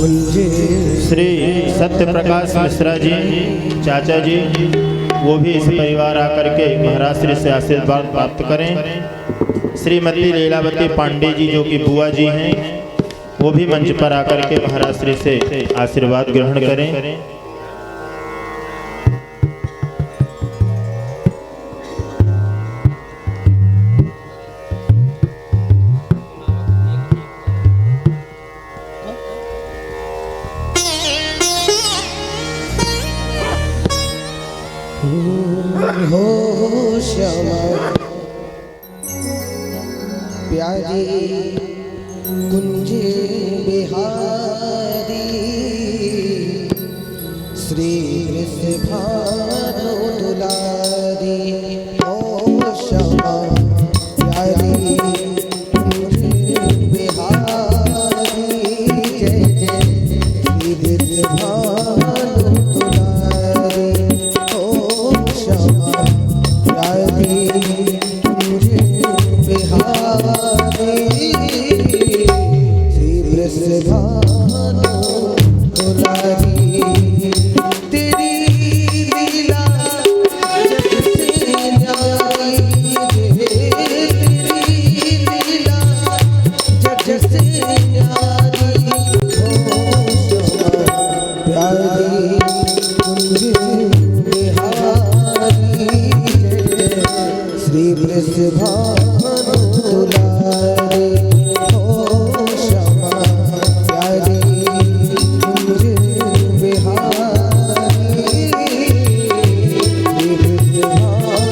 श्री सत्य प्रकाश मिश्रा जी चाचा जी, वो भी इस परिवार आकर के महाराज श्री से आशीर्वाद प्राप्त करें। श्रीमती लीलावती पांडे जी जो कि बुआ जी हैं, वो भी मंच पर आकर के महाराज श्री से आशीर्वाद ग्रहण करें। हो श्यामा प्यारी कुंज बिहारी श्री कृष्ण भानु दुलारी। हो श्यामा प्यारी कुंज बिहारी जय जय श्री कृष्ण भानु दुलारी। हो श्यामा प्यारी कुंज बिहारी श्री कृष्ण भानु दुलारी। तेरी लीला जग से न्यारी रे, तेरी लीला जग से न्यारी। हो श्यामा प्यारी कुंज बिहारी जय श्री कृष्ण भानु दुलारी। हो श्यामा प्यारी कुंज बिहारी श्री कृष्ण भानु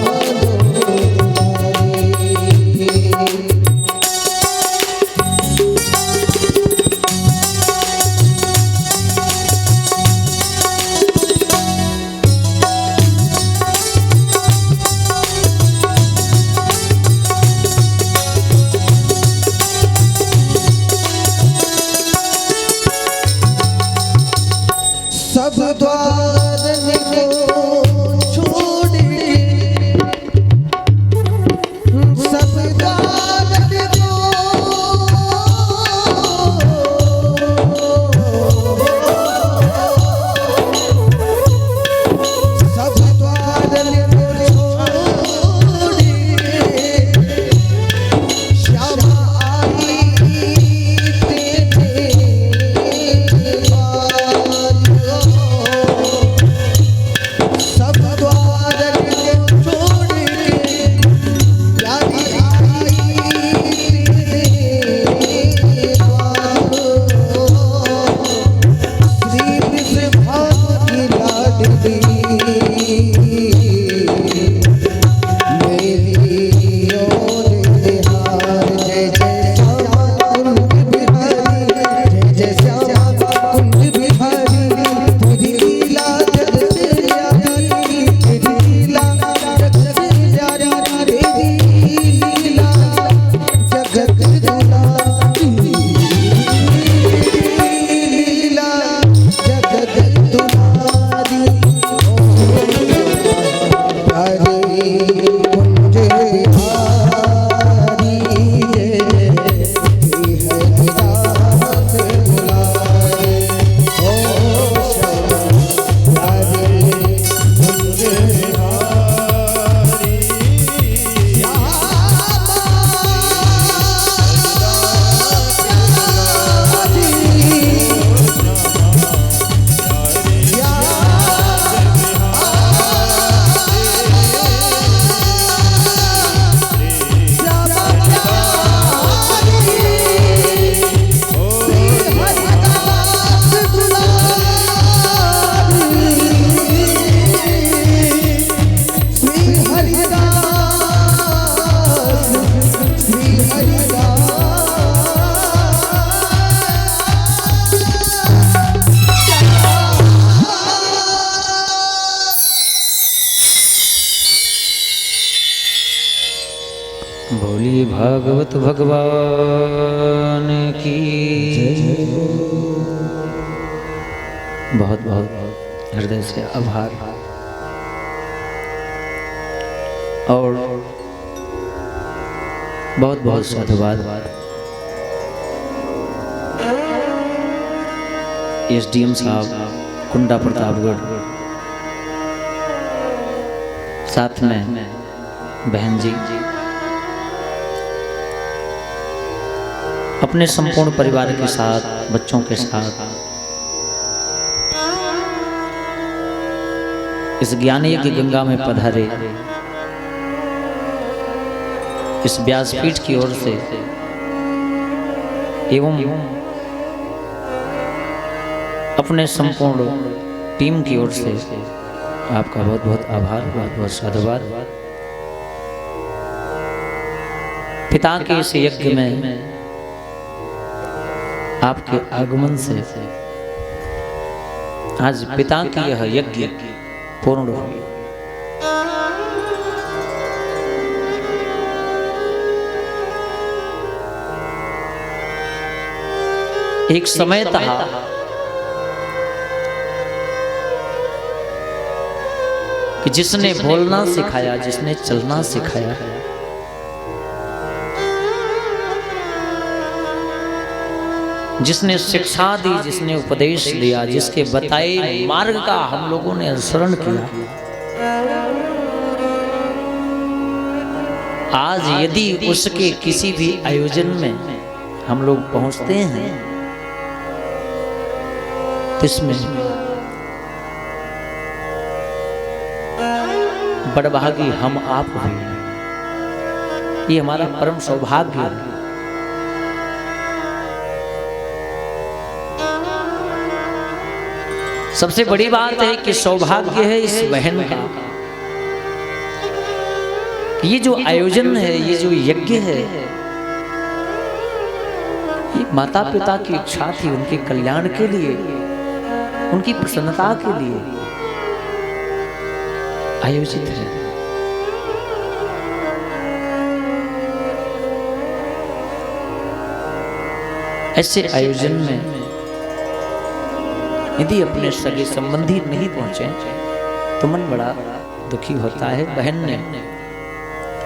दुलारी। सब द्वारन को छोड़ सब द्वारन को सब द्वारन को छोड़ श्यामा आई तेरे सब द्वार को छोड़ के प्यारी आई तेरे द्वार। श्री कृष्ण भानु लाडली मेरी ओर निहार। जय जय श्यामा कुंज बिहारी जय जय श्यामा कुंज बिहारी। तेरी लीला जग से न्यारी, तेरी लीला जग से न्यारी, तेरी लीला जगत दुलारी, लीला जगत दुलारी। प्यारी कुंज बिहारी जय श्री हरिदास दुलारे। हो श्यामा प्यारी कुंज बिहारी बोली भागवत भगवान की बहुत बहुत हृदय से आभार और बहुत बहुत साधुवाद। एसडीएम साहब कुंडा प्रतापगढ़, साथ में बहन जी, अपने संपूर्ण परिवार के साथ, बच्चों के साथ इस ज्ञान यज्ञ गंगा में पधारे। इस व्यासपीठ की ओर से एवं अपने संपूर्ण टीम की ओर से आपका बहुत बहुत आभार, बहुत बहुत साधुवाद। पिता के इस यज्ञ में आपके आगमन से आज पिता की यह यज्ञ पूर्ण हुई। एक समय था कि जिसने बोलना सिखाया, जिसने चलना सिखाया, जिसने शिक्षा दी, जिसने उपदेश दिया, जिसके बताए मार्ग का हम लोगों ने अनुसरण किया, आज यदि उसके किसी भी आयोजन में हम लोग पहुंचते हैं तो इसमें बड़भागी हम आप हुए। ये हमारा परम सौभाग्य है। सबसे बड़ी बात है कि सौभाग्य है इस बहन का, ये जो आयोजन है, ये जो यज्ञ है, ये माता पिता की इच्छा थी, उनके कल्याण के लिए, उनकी प्रसन्नता के लिए आयोजित है। ऐसे आयोजन में यदि अपने सगे संबंधी नहीं पहुंचे तो मन बड़ा दुखी होता है। बहन ने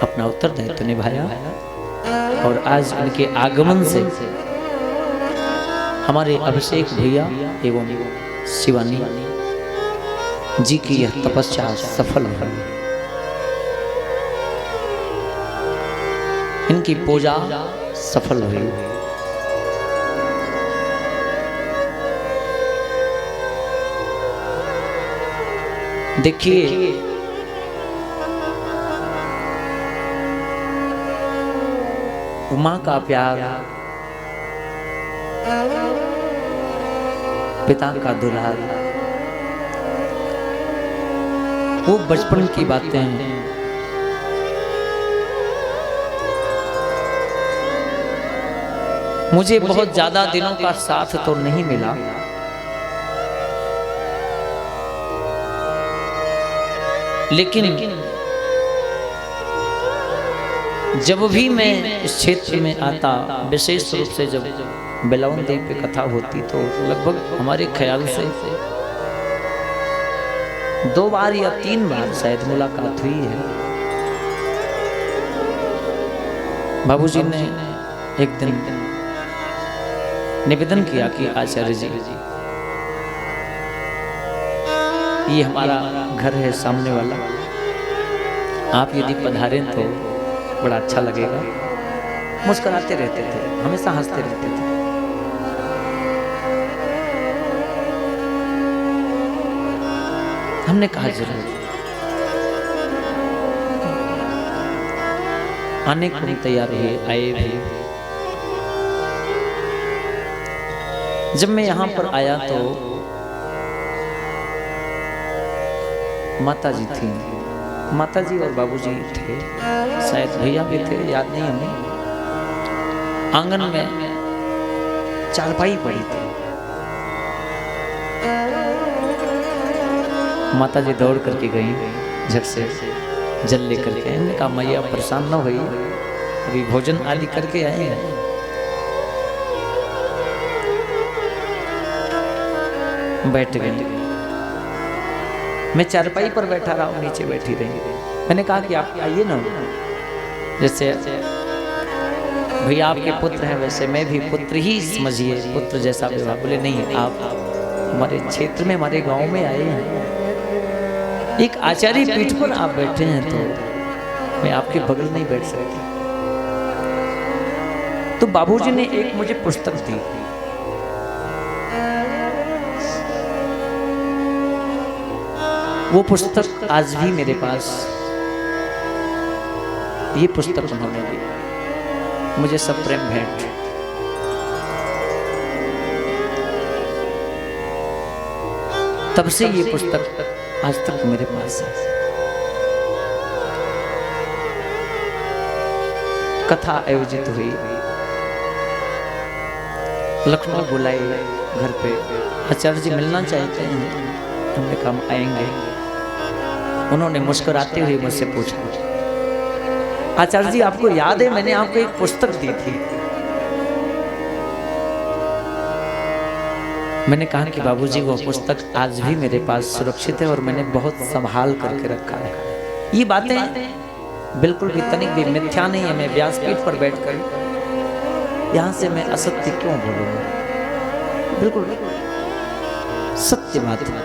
अपना उत्तरदायित्व निभाया और आज उनके आगमन से हमारे अभिषेक भैया एवं शिवानी जी की यह तपस्या सफल हुई। इनकी पूजा सफल हुई। देखिए, मां का प्यार, पिता का दुलार, वो बचपन की बातें हैं। मुझे बहुत ज्यादा दिनों का साथ तो नहीं मिला, लेकिन जब भी मैं इस क्षेत्र में आता, विशेष रूप से जब बेलावन देव पे कथा होती, तो लगभग हमारे ख्याल से 2 बार या 3 बार शायद मुलाकात हुई है। बाबूजी ने एक दिन निवेदन किया कि आचार्य जी, ये हमारा घर है सामने वाला, आप यदि पधारें तो बड़ा अच्छा लगेगा। मुस्कुराते रहते थे, हमेशा हंसते रहते थे। हमने कहा जरूर, आने को तैयार हुए, आए भी। जब मैं यहाँ पर आया तो माता जी थी, माता जी और बाबूजी थे, शायद भैया भी थे, याद नहीं हमें। आंगन में चारपाई पड़ी थी। माता जी दौड़ करके गई, झट से जल लेकर के। हमने कहा मैया परेशान न हुई, अभी भोजन आदि करके आए हैं। बैठ गई। मैं चारपाई पर बैठा रहा हूँ, नीचे बैठी रही। मैंने कहा कि आप आइए ना, जैसे भैया आपके पुत्र हैं वैसे मैं भी पुत्र ही समझिए, पुत्र जैसा व्यवहार। बोले नहीं, आप हमारे क्षेत्र में, हमारे गांव में आए हैं, एक आचार्य पीठ पर आप बैठे हैं, तो मैं आपके बगल नहीं बैठ सकती। तो बाबूजी ने एक मुझे पुस्तक दी, वो पुस्तक आज भी मेरे पास, ये पुस्तक उन्होंने दी मुझे, सब प्रेम भेंट। तब से ये पुस्तक आज तक मेरे पास है। कथा आयोजित हुई, लखनऊ बुलाए घर पे, आचार्य जी मिलना चाहते हैं, हमने कहा हम आएंगे। उन्होंने मुस्कुराते हुए मुझसे पूछा, आचार्य जी आपको याद है मैंने आपको एक पुस्तक दी थी? मैंने कहा कि बाबूजी वो पुस्तक आज भी मेरे पास सुरक्षित है और मैंने बहुत संभाल करके रखा है। ये बातें बिल्कुल भी तनिक भी मिथ्या नहीं है। मैं व्यासपीठ पर बैठकर यहाँ से मैं असत्य क्यों बोलूंगा, बिल्कुल सत्य बात है।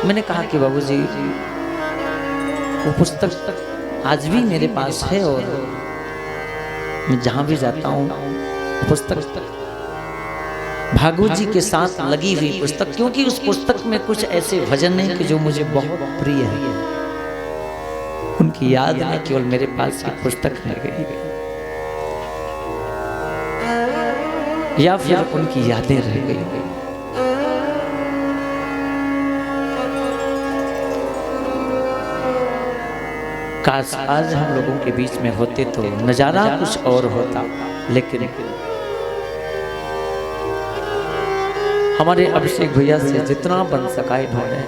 मैंने कहा कि बाबूजी वो पुस्तक आज भी मेरे पास है और मैं जहां भी जाता हूं पुस्तक भागवत जी के साथ लगी हुई पुस्तक, क्योंकि उस पुस्तक में कुछ ऐसे भजन हैं कि जो मुझे बहुत प्रिय है। उनकी याद में केवल मेरे पास ये पुस्तक रह गई या फिर उनकी यादें रह गई। काश आज हम लोगों के बीच में होते तो नजारा कुछ और होता, लेकिन हमारे अभिषेक भैया से जितना बन सका इन्होंने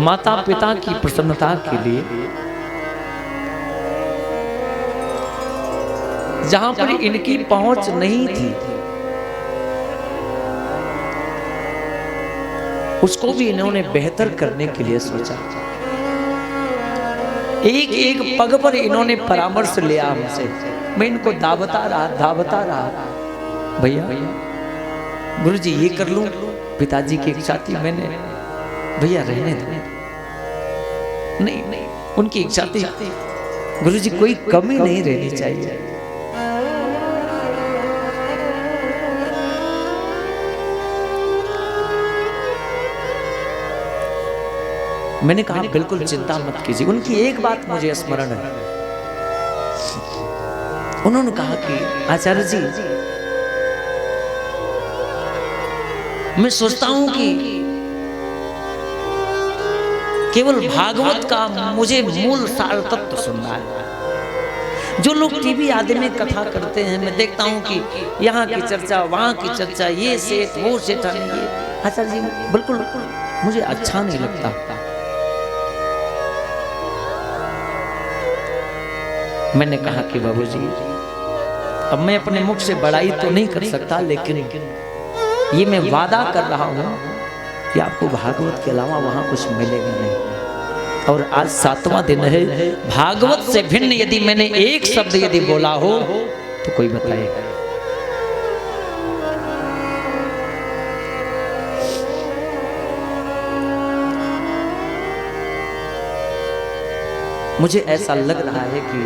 माता पिता की प्रसन्नता के लिए, जहां पर इनकी पहुंच नहीं थी उसको भी इन्होंने बेहतर करने के लिए सोचा। एक एक पग पर इन्होंने परामर्श लिया हमसे। मैं इनको दावता रहा भैया गुरु जी ये कर लूं, पिताजी की इच्छा थी, मैंने भैया रहने दो, नहीं उनकी इच्छा थी गुरु जी कोई कमी नहीं रहनी चाहिए। मैंने कहा बिल्कुल चिंता मत कीजिए। उनकी एक बात मुझे स्मरण है, उन्होंने कहा कि आचार्य जी मैं सोचता हूं कि केवल भागवत का मुझे मूल सार तत्व सुनना है। जो लोग टीवी आदि में कथा करते हैं, मैं देखता हूं कि यहाँ की चर्चा वहां की चर्चा, ये सेठ वो सेठ, आचार्य जी बिल्कुल मुझे अच्छा नहीं लगता। मैंने कहा कि बाबूजी अब मैं अपने मुख से बड़ाई तो नहीं कर सकता, लेकिन ये मैं वादा कर रहा हूं कि आपको भागवत के अलावा वहां कुछ मिलेगा नहीं। और आज 7वां दिन है, भागवत से भिन्न यदि मैंने एक शब्द यदि बोला हो तो कोई बताएगा। मुझे ऐसा लग रहा है कि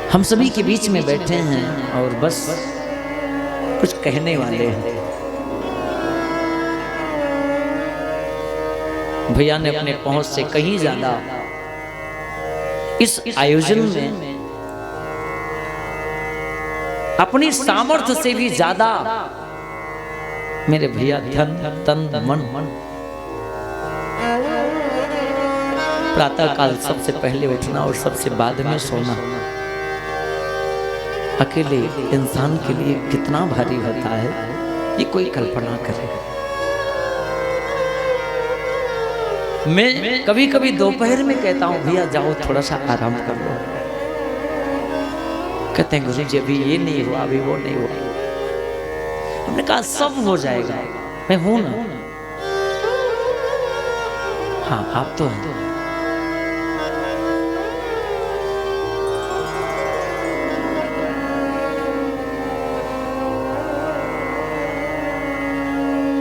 हम सभी के बीच में बैठे हैं और बस कुछ कहने वाले हैं। भैया ने अपने पहुंच से कहीं ज्यादा इस आयोजन में अपनी सामर्थ्य से भी ज्यादा मेरे भैया धन तन मन प्रातः काल सबसे पहले उठना और सबसे बाद में सोना अकेले इंसान के लिए कितना भारी होता है, ये कोई कल्पना करेगा। मैं कभी कभी दोपहर में कहता हूं भैया जाओ थोड़ा सा आराम कर लो, कहते हैं गुरु जी अभी ये नहीं हुआ, अभी वो नहीं हुआ। हमने कहा सब हो जाएगा, मैं हूं ना। हाँ आप तो हैं,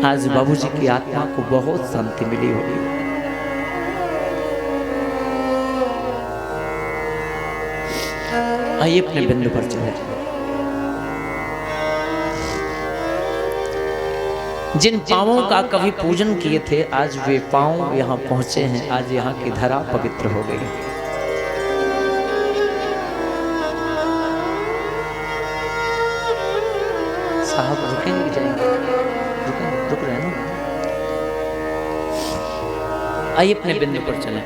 आज बाबूजी की आत्मा को बहुत शांति मिली होगी। आइए अपने बिंदु पर चले। जिन पांवों का कभी पूजन किए थे, आज वे पांव यहाँ पहुंचे हैं। आज यहाँ की धरा पवित्र हो गई। साहब रुकेंगे, जाएंगे, रुकेंगे, रुक रहे हैं ना। आइए अपने बिंदु पर चले।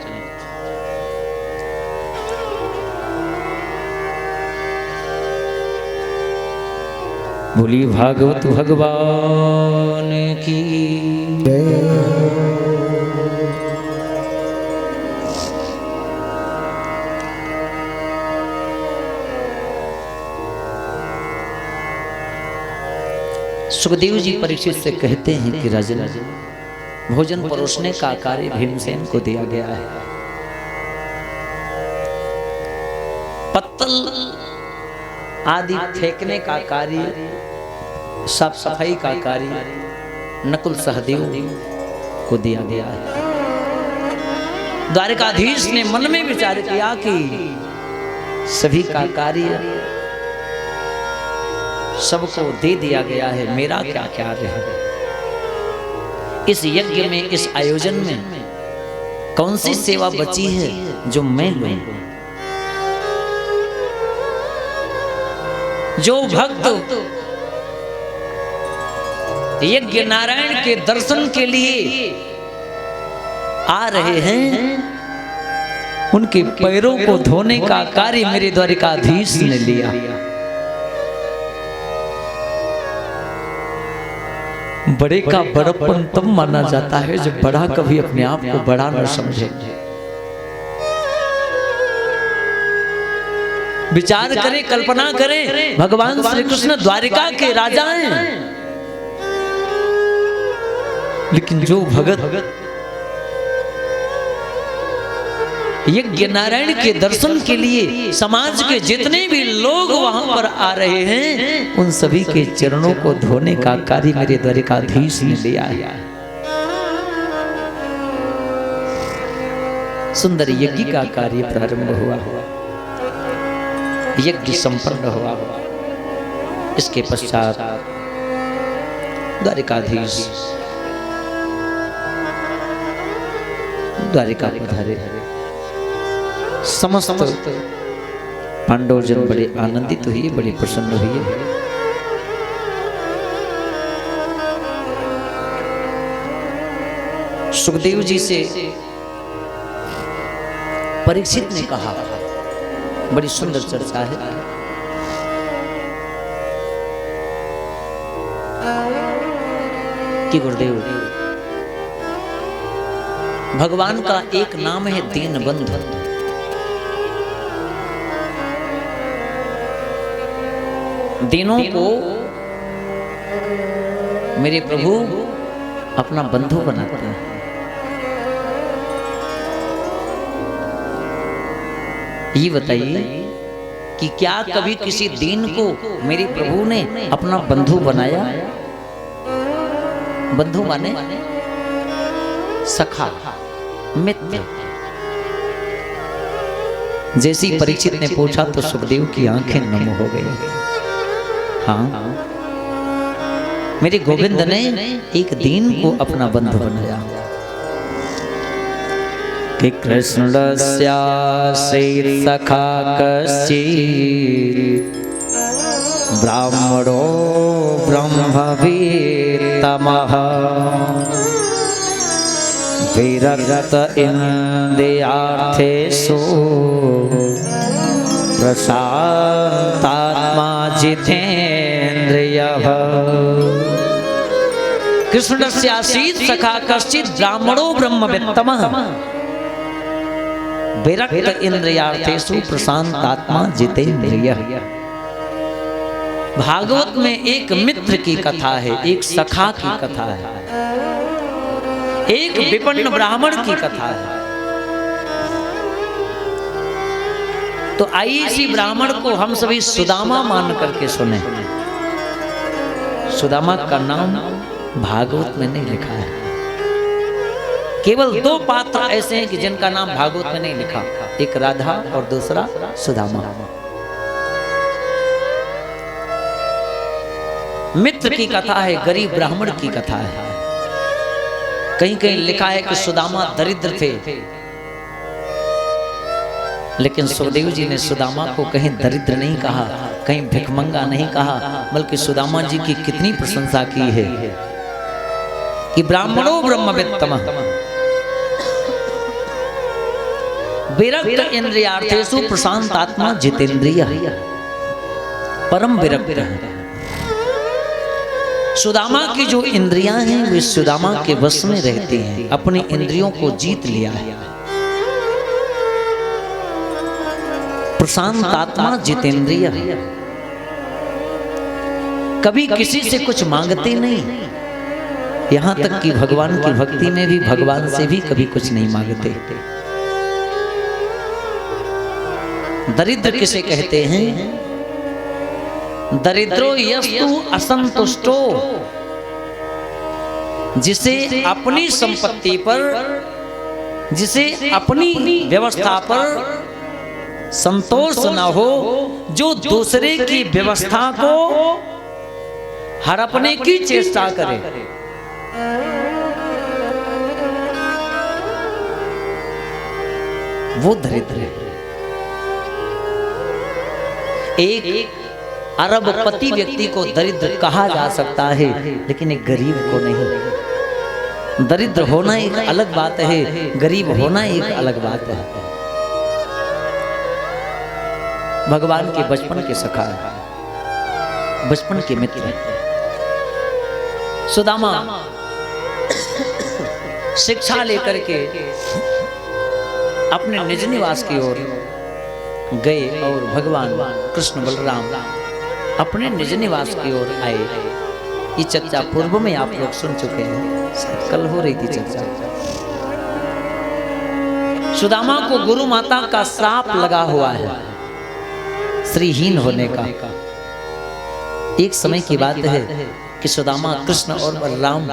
बोली भागवत भगवान की सुखदेव जी परीक्षित से कहते हैं कि राजन, भोजन परोसने का कार्य भीमसेन को दिया गया है, पत्तल आदि फेंकने का कार्य, साफ सफाई का कार्य नकुल सहदेव को दिया गया है। द्वारिकाधीश ने मन में विचार किया कि सभी का कार्य सबको दे दिया गया है, मेरा क्या कार्य है। इस यज्ञ में, इस आयोजन में कौन सी सेवा बची है जो मैं लूं। जो भक्त यज्ञ नारायण के दर्शन के लिए आ रहे हैं, उनके पैरों को धोने का कार्य मेरे द्वारिकाधीश ने लिया। बड़े का बड़प्पन तब माना जाता है जब बड़ा कभी अपने आप को बड़ा न समझे। विचार करें, कल्पना करें, भगवान श्री कृष्ण द्वारिका के राजा हैं, लेकिन जो भगत यज्ञ नारायण के दर्शन के लिए समाज के जितने भी लोग वहां पर आ रहे हैं, उन सभी के चरणों को धोने का कार्य मेरे द्वारिकाधीश ने लिया है। सुंदर यज्ञ का कार्य प्रारंभ हुआ, यज्ञ संपन्न हुआ। इसके पश्चात द्वारिकाधीश द्वारिका पधारे। समस्त पांडवजन बड़े आनंदित हुए, बड़े प्रसन्न हुए। सुखदेव जी से परीक्षित ने कहा, बड़ी सुंदर चर्चा है, कि गुरुदेव भगवान का एक नाम है दीनबंधु। दीनों को मेरे प्रभु अपना बंधु बनाते हैं। ये बताइए कि क्या कभी किसी दीन को मेरे प्रभु ने अपना बंधु बनाया? बंधु माने सखा, मित्र। जैसी परीक्षित ने पूछा तो सुखदेव की आंखें नम हो गई। हाँ, मेरे गोविंद ने एक दीन को अपना बंधु बनाया। कि कृष्णस्यासि सखा कश्चित् ब्राह्मणो ब्रह्मवीतमः विरक्त इन्द्रियार्थेषु प्रशान्तात्मा जितेन्द्रियः। कृष्णस्यासीत् सखा कश्चित् ब्राह्मणो ब्रह्मवित्तमः विरक्त इंद्रियार्थेषु प्रशान्तात्मा जितेन्द्रियः। भागवत में एक मित्र की कथा है, एक सखा की कथा है, एक विपन्न ब्राह्मण की कथा है। तो आइए इसी ब्राह्मण को हम सभी सुदामा मान करके सुने। सुदामा का नाम भागवत में नहीं लिखा है। केवल 2 पात्र ऐसे हैं कि जिनका नाम भागवत में नहीं लिखा, एक राधा और दूसरा सुदामा। मित्र की कथा है, गरीब ब्राह्मण की कथा है। कहीं कहीं लिखा है कि सुदामा दरिद्र थे, लेकिन सुखदेव जी ने सुदामा को कहीं दरिद्र नहीं कहा, कहीं भिखमंगा नहीं कहा, बल्कि सुदामा जी की कितनी प्रशंसा की है कि ब्राह्मणो ब्रह्मवित्तमः विरक्त इंद्रियार्थेषु प्रशांतात्मा जितेंद्रिय, परम विरक्त है। सुदामा की जो इंद्रियां हैं वे सुदामा के वश में रहती हैं, अपनी इंद्रियों को जीत लिया है। प्रशांत आत्मा जितेंद्रिय, कभी किसी से कुछ मांगते नहीं, यहां तक कि भगवान की भक्ति में भी भगवान से भी कभी कुछ नहीं मांगते। दरिद्र किसे कहते हैं? दरिद्रो यस्तु असंतुष्टो, जिसे अपनी संपत्ति पर, जिसे अपनी व्यवस्था पर संतोष न हो, जो दूसरे की व्यवस्था को हड़पने की चेष्टा करे। वो दरिद्र है। एक अरबपति व्यक्ति को दरिद्र कहा जा सकता है, लेकिन एक गरीब को नहीं। दरिद्र होना एक अलग बात है, गरीब होना एक अलग बात है। भगवान के बचपन के सखा, बचपन के मित्र सुदामा शिक्षा लेकर के अपने निज निवास की ओर गए और भगवान कृष्ण बलराम अपने निज निवास की ओर आए। ये चर्चा पूर्व में आप लोग सुन चुके हैं, कल हो रही थी चर्चा। सुदामा को गुरु माता का श्राप लगा हुआ है, श्रीहीन होने का। एक समय की बात है कि सुदामा कृष्ण और बलराम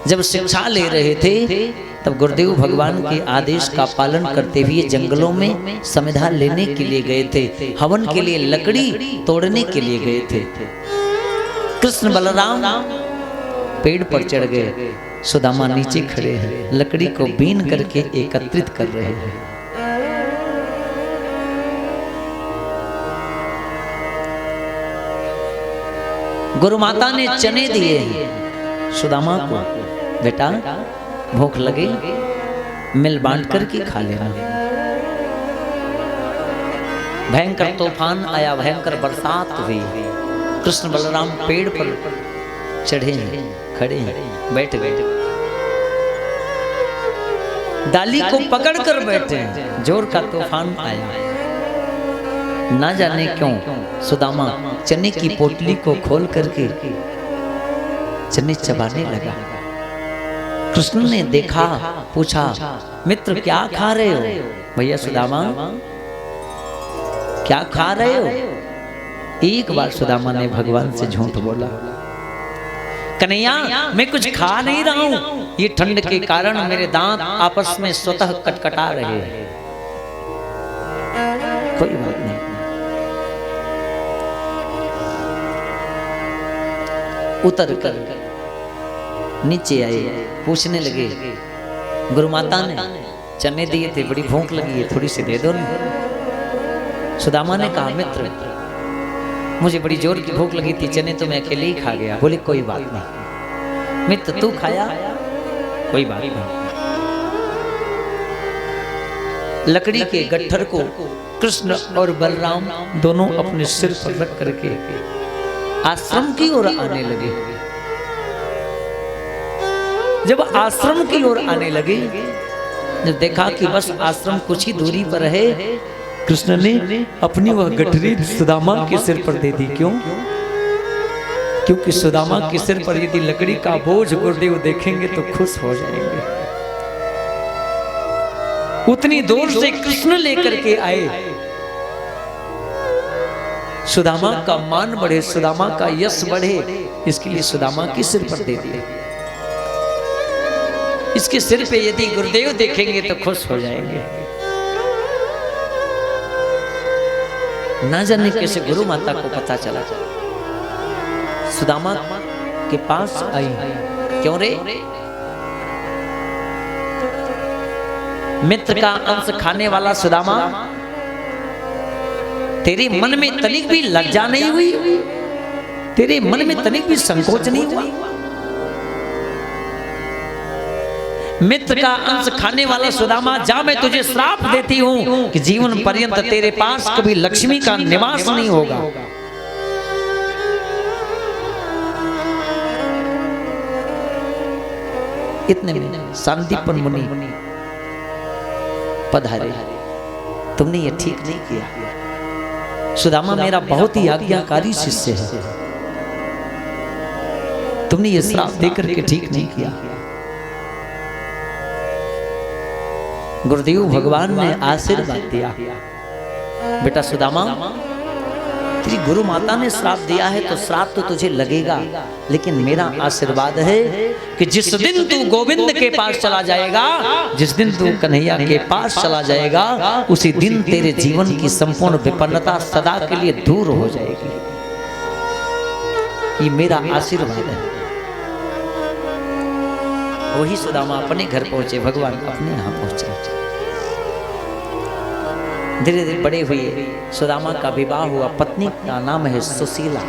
जब शिक्षा ले रहे थे, तब गुरुदेव भगवान के आदेश का पालन करते हुए जंगलों में समिधा लेने के लिए गए थे, हवन के लिए लकड़ी तोड़ने के लिए गए थे। कृष्ण बलराम पेड़ पर चढ़ गए, सुदामा नीचे खड़े हैं, लकड़ी को बीन करके एकत्रित कर रहे हैं। गुरु माता ने चने दिए सुदामा को, बेटा भूख लगे मिल बांट कर के खा लेना। भयंकर तूफान आया, भयंकर बरसात हुई। कृष्ण बलराम पेड़ पर चढ़े खड़े बैठ गए, डाली को पकड़ कर बैठे, जोर का तूफान आया। ना जाने क्यों सुदामा चने की पोटली को खोल करके चने चबाने लगा। कृष्ण ने देखा, पूछा, मित्र क्या खा रहे हो? भैया सुदामा क्या खा रहे हो? एक बार सुदामा ने भगवान से झूठ बोला, कन्हैया मैं कुछ खा नहीं रहा हूं, ये ठंड के कारण मेरे दांत आपस में स्वतः कटकटा रहे हैं। कोई बात नहीं। उतर कर नीचे आए, पूछने लगे, गुरु माता ने चने दिए थे, बड़ी भूख लगी है, थोड़ी सी दे दो ना। सुदामा ने कहा, मित्र मुझे बड़ी जोर की भूख लगी थी, चने तो मैं अकेले ही खा गया। बोले कोई बात नहीं। मित्र तू खाया? कोई बात नहीं। लकड़ी के गट्ठर को कृष्ण और बलराम दोनों अपने सिर पर रख करके आश्रम की ओर आने लगे। जब आश्रम की ओर आने लगे, जब देखा कि बस आश्रम कुछ ही दूरी पर है, कृष्ण ने अपनी वह गठरी सुदामा के सिर पर दे दी। क्यों? क्योंकि सुदामा के सिर पर यदि लकड़ी का बोझ गुरुदेव देखेंगे तो खुश हो जाएंगे। उतनी दूर से कृष्ण लेकर के आए, सुदामा का मान बढ़े, सुदामा का यश बढ़े, इसके लिए सुदामा के सिर पर दे दिए। इसके सिर पे यदि गुरुदेव देखेंगे तो खुश हो जाएंगे। ना जाने कैसे गुरु माता को पता चला, सुदामा के पास आई। क्यों रे? मित्र का अंश खाने वाला सुदामा, तेरे मन में तनिक भी लज्जा नहीं हुई? तेरे मन में तनिक भी संकोच नहीं हुआ? मित्र का अंश खाने वाला सुदामा, जा मैं तुझे श्राप देती हूं कि जीवन पर्यंत तेरे पास कभी लक्ष्मी का निवास नहीं होगा। इतने में शांतिपन मुनि पधारे। तुमने ये ठीक नहीं किया। सुदामा मेरा बहुत ही आज्ञाकारी शिष्य है, तुमने ये श्राप देकर के ठीक नहीं किया। गुरुदेव भगवान ने आशीर्वाद दिया, बेटा सुदामा तेरी गुरु माता ने श्राप दिया है तो श्राप तो तुझे लगेगा, लेकिन मेरा आशीर्वाद है कि जिस दिन तू गोविंद के पास चला जाएगा, जिस दिन तू कन्हैया के पास चला जाएगा, उसी दिन तेरे जीवन की संपूर्ण विपन्नता सदा के लिए दूर हो जाएगी। ये मेरा आशीर्वाद है। वही सुदामा अपने घर पहुंचे, भगवान अपने यहाँ पहुंचे। धीरे धीरे बड़े हुए, सुदामा का विवाह हुआ। पत्नी का नाम है सुशीला।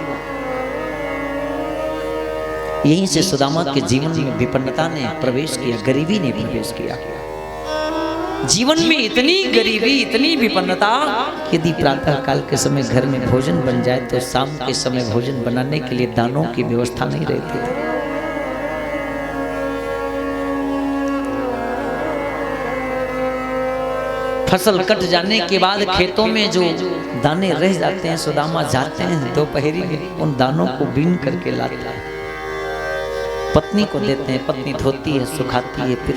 यहीं से सुदामा के जीवन में विपन्नता ने प्रवेश किया, गरीबी ने प्रवेश किया। जीवन में इतनी गरीबी, इतनी विपन्नता, यदि प्रातः काल के समय घर में भोजन बन जाए तो शाम के समय भोजन बनाने के लिए दानों की व्यवस्था नहीं रहती थी। फसल कट जाने के बाद खेतों में जो दाने रह जाते हैं, सुदामा जाते हैं दोपहरी में उन दानों को बीन करके लाते हैं, पत्नी को देते हैं। पत्नी धोती है, सुखाती है, फिर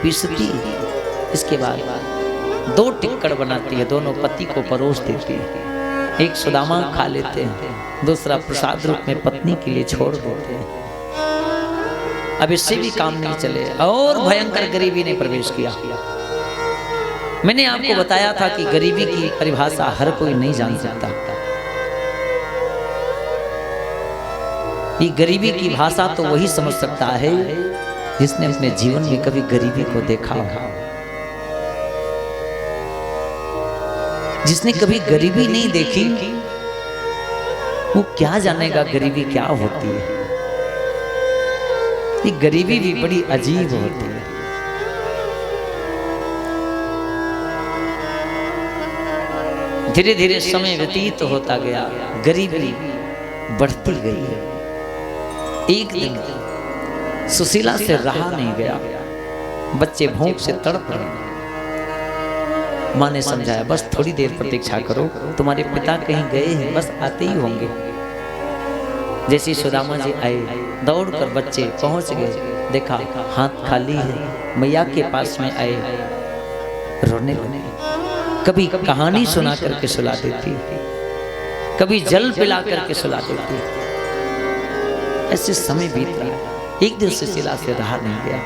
पीसती है। इसके बाद 2 टिक्कड़ बनाती है, दोनों पति को परोस देती है। एक सुदामा खा लेते हैं, दूसरा प्रसाद रूप में पत्नी के लिए छोड़ देते हैं। अब इससे भी काम नहीं चले और भयंकर गरीबी ने प्रवेश किया। मैंने आपको बताया था कि गरीबी की परिभाषा हर कोई नहीं जान सकता। ये गरीबी की भाषा तो वही समझ सकता है जिसने अपने जीवन में कभी गरीबी को देखा हो। जिसने कभी गरीबी नहीं देखी वो क्या जानेगा गरीबी क्या होती है। ये गरीबी भी बड़ी अजीब होती है। धीरे धीरे समय व्यतीत होता गया, गरीबी बढ़ती गई। एक दिन सुशीला से रहा नहीं गया, बच्चे भूख से तड़प रहे। माँ ने समझाया, बस थोड़ी देर प्रतीक्षा करो, तुम्हारे पिता कहीं गए हैं, बस आते ही होंगे। जैसे सुदामा जी आए, दौड़कर बच्चे पहुंच गए, देखा हाथ खाली है। मैया के पास में आए, रोने लगे। कभी कहानी सुना करके सुला देती, कभी जल पिला करके सुला देती। ऐसे समय बीत रहा। एक दिन सुशीला से रहा नहीं गया।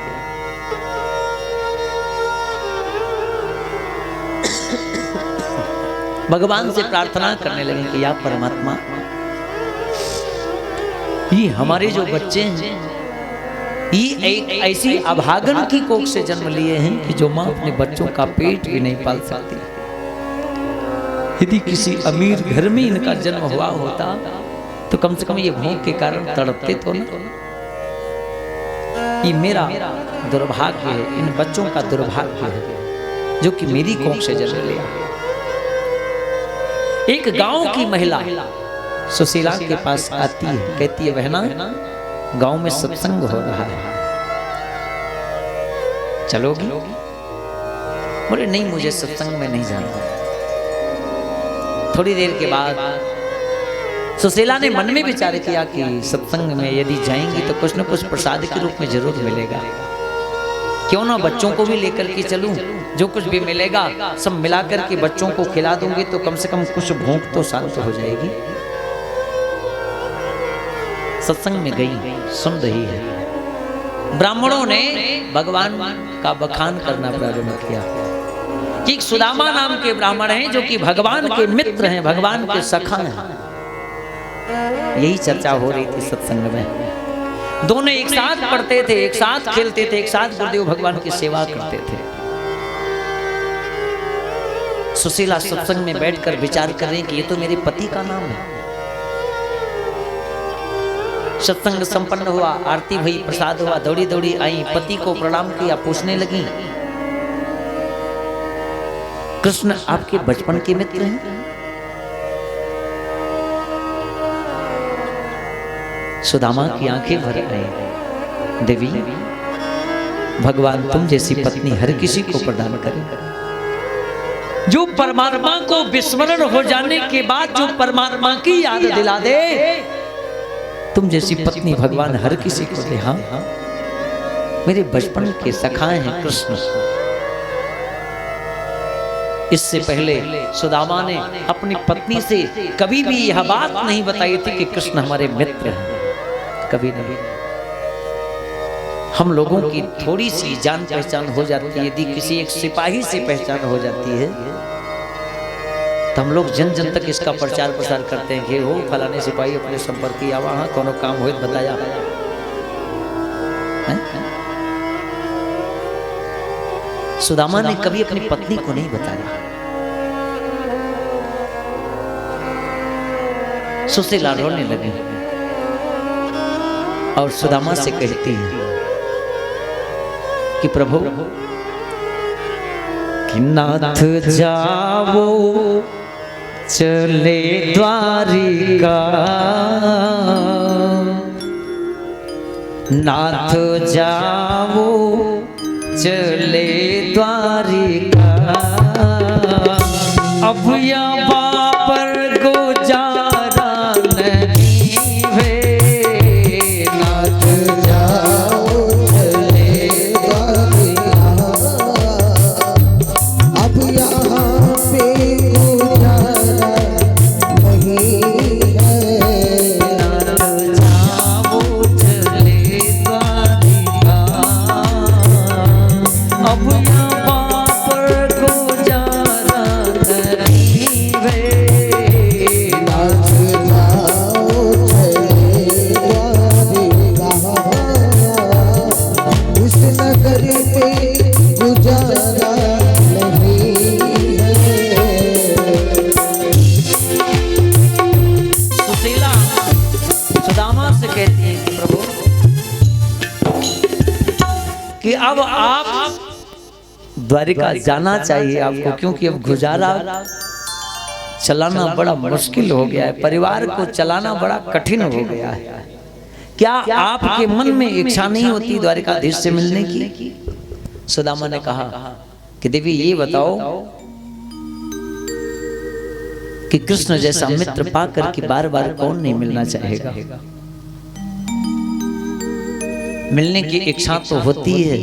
भगवान से प्रार्थना करने लगे कि या परमात्मा, ये हमारे जो बच्चे हैं, ये एक ऐसी अभागन की कोख से जन्म लिए हैं कि जो माँ अपने बच्चों का पेट भी नहीं पाल सकती। यदि किसी अमीर घर में इनका जन्म हुआ होता तो कम से कम ये भूख के कारण तड़पते तो ना। ये मेरा दुर्भाग्य है, इन बच्चों का दुर्भाग्य है जो कि मेरी कोख से जन्म लिया। एक गांव की महिला सुशीला के पास आती है, कहती है, बहना गांव में सत्संग हो रहा है, चलोगी? बोले नहीं, मुझे सत्संग में नहीं जाना। थोड़ी देर के बाद सुशीला ने मन में विचार किया कि सत्संग में यदि जाएंगी तो कुछ न कुछ प्रसाद के रूप में जरूर मिलेगा, क्यों ना बच्चों को भी लेकर के चलूं, जो कुछ भी मिलेगा सब मिला करके बच्चों को खिला दूंगी तो कम से कम कुछ भूख तो शांत हो जाएगी। सत्संग में गई, सुन रही है। ब्राह्मणों ने भगवान का बखान करना प्रारंभ किया कि सुदामा नाम के ब्राह्मण हैं जो कि भगवान के मित्र हैं, भगवान के सखा हैं। यही चर्चा हो रही थी सत्संग में। दोनों एक साथ पढ़ते थे, एक साथ खेलते थे, एक साथ गुरुदेव भगवान की सेवा करते थे। सुशीला सत्संग में बैठकर विचार कर रही कि ये तो मेरे पति का नाम है। सत्संग संपन्न हुआ, आरती हुई, प्रसाद हुआ, दौड़ी दौड़ी आई, पति को प्रणाम किया, पूछने लगी कृष्ण आपके बचपन के मित्र हैं? सुदामा की आंखें भर आई। देवी, भगवान तुम जैसी पत्नी हर किसी को प्रदान करे, जो परमात्मा को विस्मरण हो जाने के बाद जो परमात्मा की याद दिला दे। तुम जैसी पत्नी भगवान हर किसी को दे। हाँ, मेरे बचपन के सखाए हैं कृष्ण। इससे पहले सुदामा ने अपनी पत्नी से कभी भी यह बात नहीं बताई थी कि कृष्ण हमारे मित्र हैं, कभी नहीं। हम लोगों की थोड़ी सी जान पहचान हो जाती है, यदि किसी एक सिपाही से पहचान हो जाती है तो हम लोग जन जन तक इसका प्रचार प्रसार करते हैं कि हो फलाने सिपाही अपने संपर्क किया, वहां कोनो काम हो बताया है? सुदामा ने कभी अपनी पत्नी को नहीं बताया। सुशीला रोने लगी और सुदामा से कहती है कि प्रभु, कि नाथ जाओ चले द्वारिका, नाथ जाओ चले द्वारिका, अब यहाँ पर गुजारा नहीं है। नाथ जाओ चले द्वारिका, अब यहाँ पे गुजारा नहीं है। नाथ जाओ चले द्वारिका, अब यहाँ पर गुजारा नहीं है। नाथ जाओ चले द्वारिका, इस नगर पे गुजारा नहीं है। सुशीला सुदामा से कहती है कि प्रभु, कि अब आप द्वारिका जाना चाहिए आपको, क्योंकि अब गुजारा चलाना बड़ा मुश्किल हो गया है, परिवार को चलाना बड़ा कठिन हो गया है। क्या आपके मन में इच्छा नहीं होती द्वारिकाधीश से मिलने की? सुदामा ने कहा कि देवी ये बताओ कि कृष्ण जैसा मित्र पाकर के बार बार कौन नहीं मिलना चाहेगा? मिलने की इच्छा तो होती है,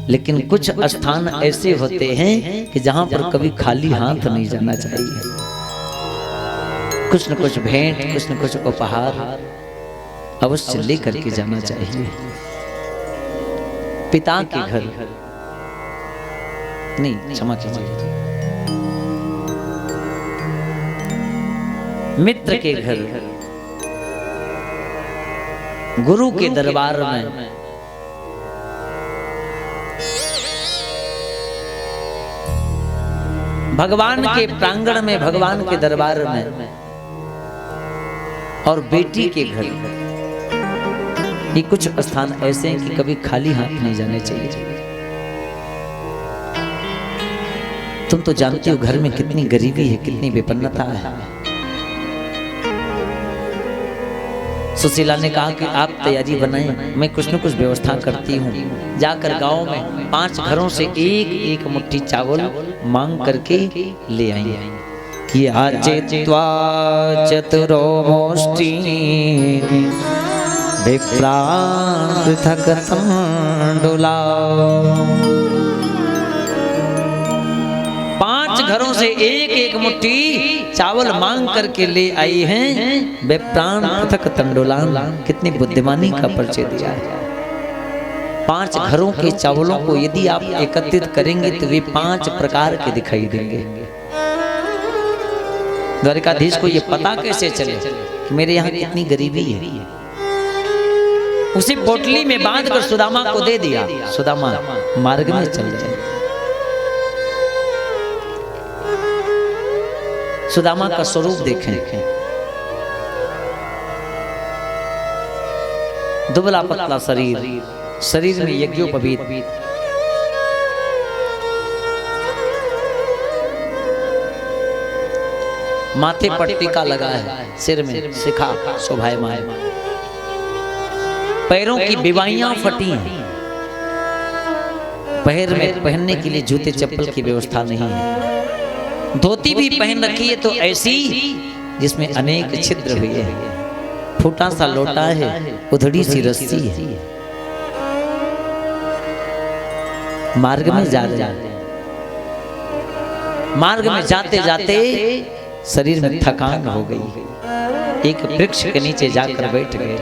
लेकिन कुछ स्थान ऐसे होते हैं कि जहां पर कभी खाली हाथ नहीं जाना चाहिए। कुछ न कुछ भेंट, कुछ न कुछ उपहार अवश्य लेकर के जाना चाहिए। पिता के घर नहीं, क्षमा कीजिए, मित्र के घर, गुरु के दरबार में भगवान के प्रांगण में, भगवान के दरबार में, और बेटी के घर, ये कुछ स्थान ऐसे हैं कि कभी खाली हाथ नहीं जाने चाहिए। तुम तो जानती हो घर में कितनी गरीबी है, कितनी विपन्नता है। सुशीला ने कहा कि आप तैयारी बनाएं, मैं कुछ न कुछ व्यवस्था करती हूँ। जाकर गांव में 5 घरों से एक एक मुट्ठी चावल मांग करके ले आई कि आज त्वा चतुरो मोष्ठी विप्राण पृथक तंडुलाओ। 5 घरों से एक एक मुट्ठी चावल मांग करके ले आई हैं विप्राण पृथक तंडुलान। कितनी बुद्धिमानी का परिचय दिया है। 5 घरों के चावलों को यदि आप एकत्रित करेंगे तो वे 5 प्रकार के दिखाई देंगे। द्वारिकाधीश को ये पता कैसे चले कि मेरे यहाँ कितनी गरीबी है। उसी पोटली में बांध कर सुदामा को दे दिया। सुदामा मार्ग में चल जाए। सुदामा का स्वरूप देखें। दुबला पतला शरीर, शरीर में यज्ञोपवीत, माथे पर टीका लगा है, सिर में शिखा शोभायमान, पैरों की बिवाइयां फटी हैं, पैर में पहनने के लिए जूते चप्पल की व्यवस्था नहीं है, धोती भी पहन रखी है तो ऐसी जिसमें अनेक छिद्र हुए हैं, फूटा सा लोटा है, उधड़ी सी रस्सी है। मार्ग में जा रहे हैं। मार्ग में जाते जाते शरीर में थकान हो गई। एक वृक्ष के नीचे जाकर बैठ गए,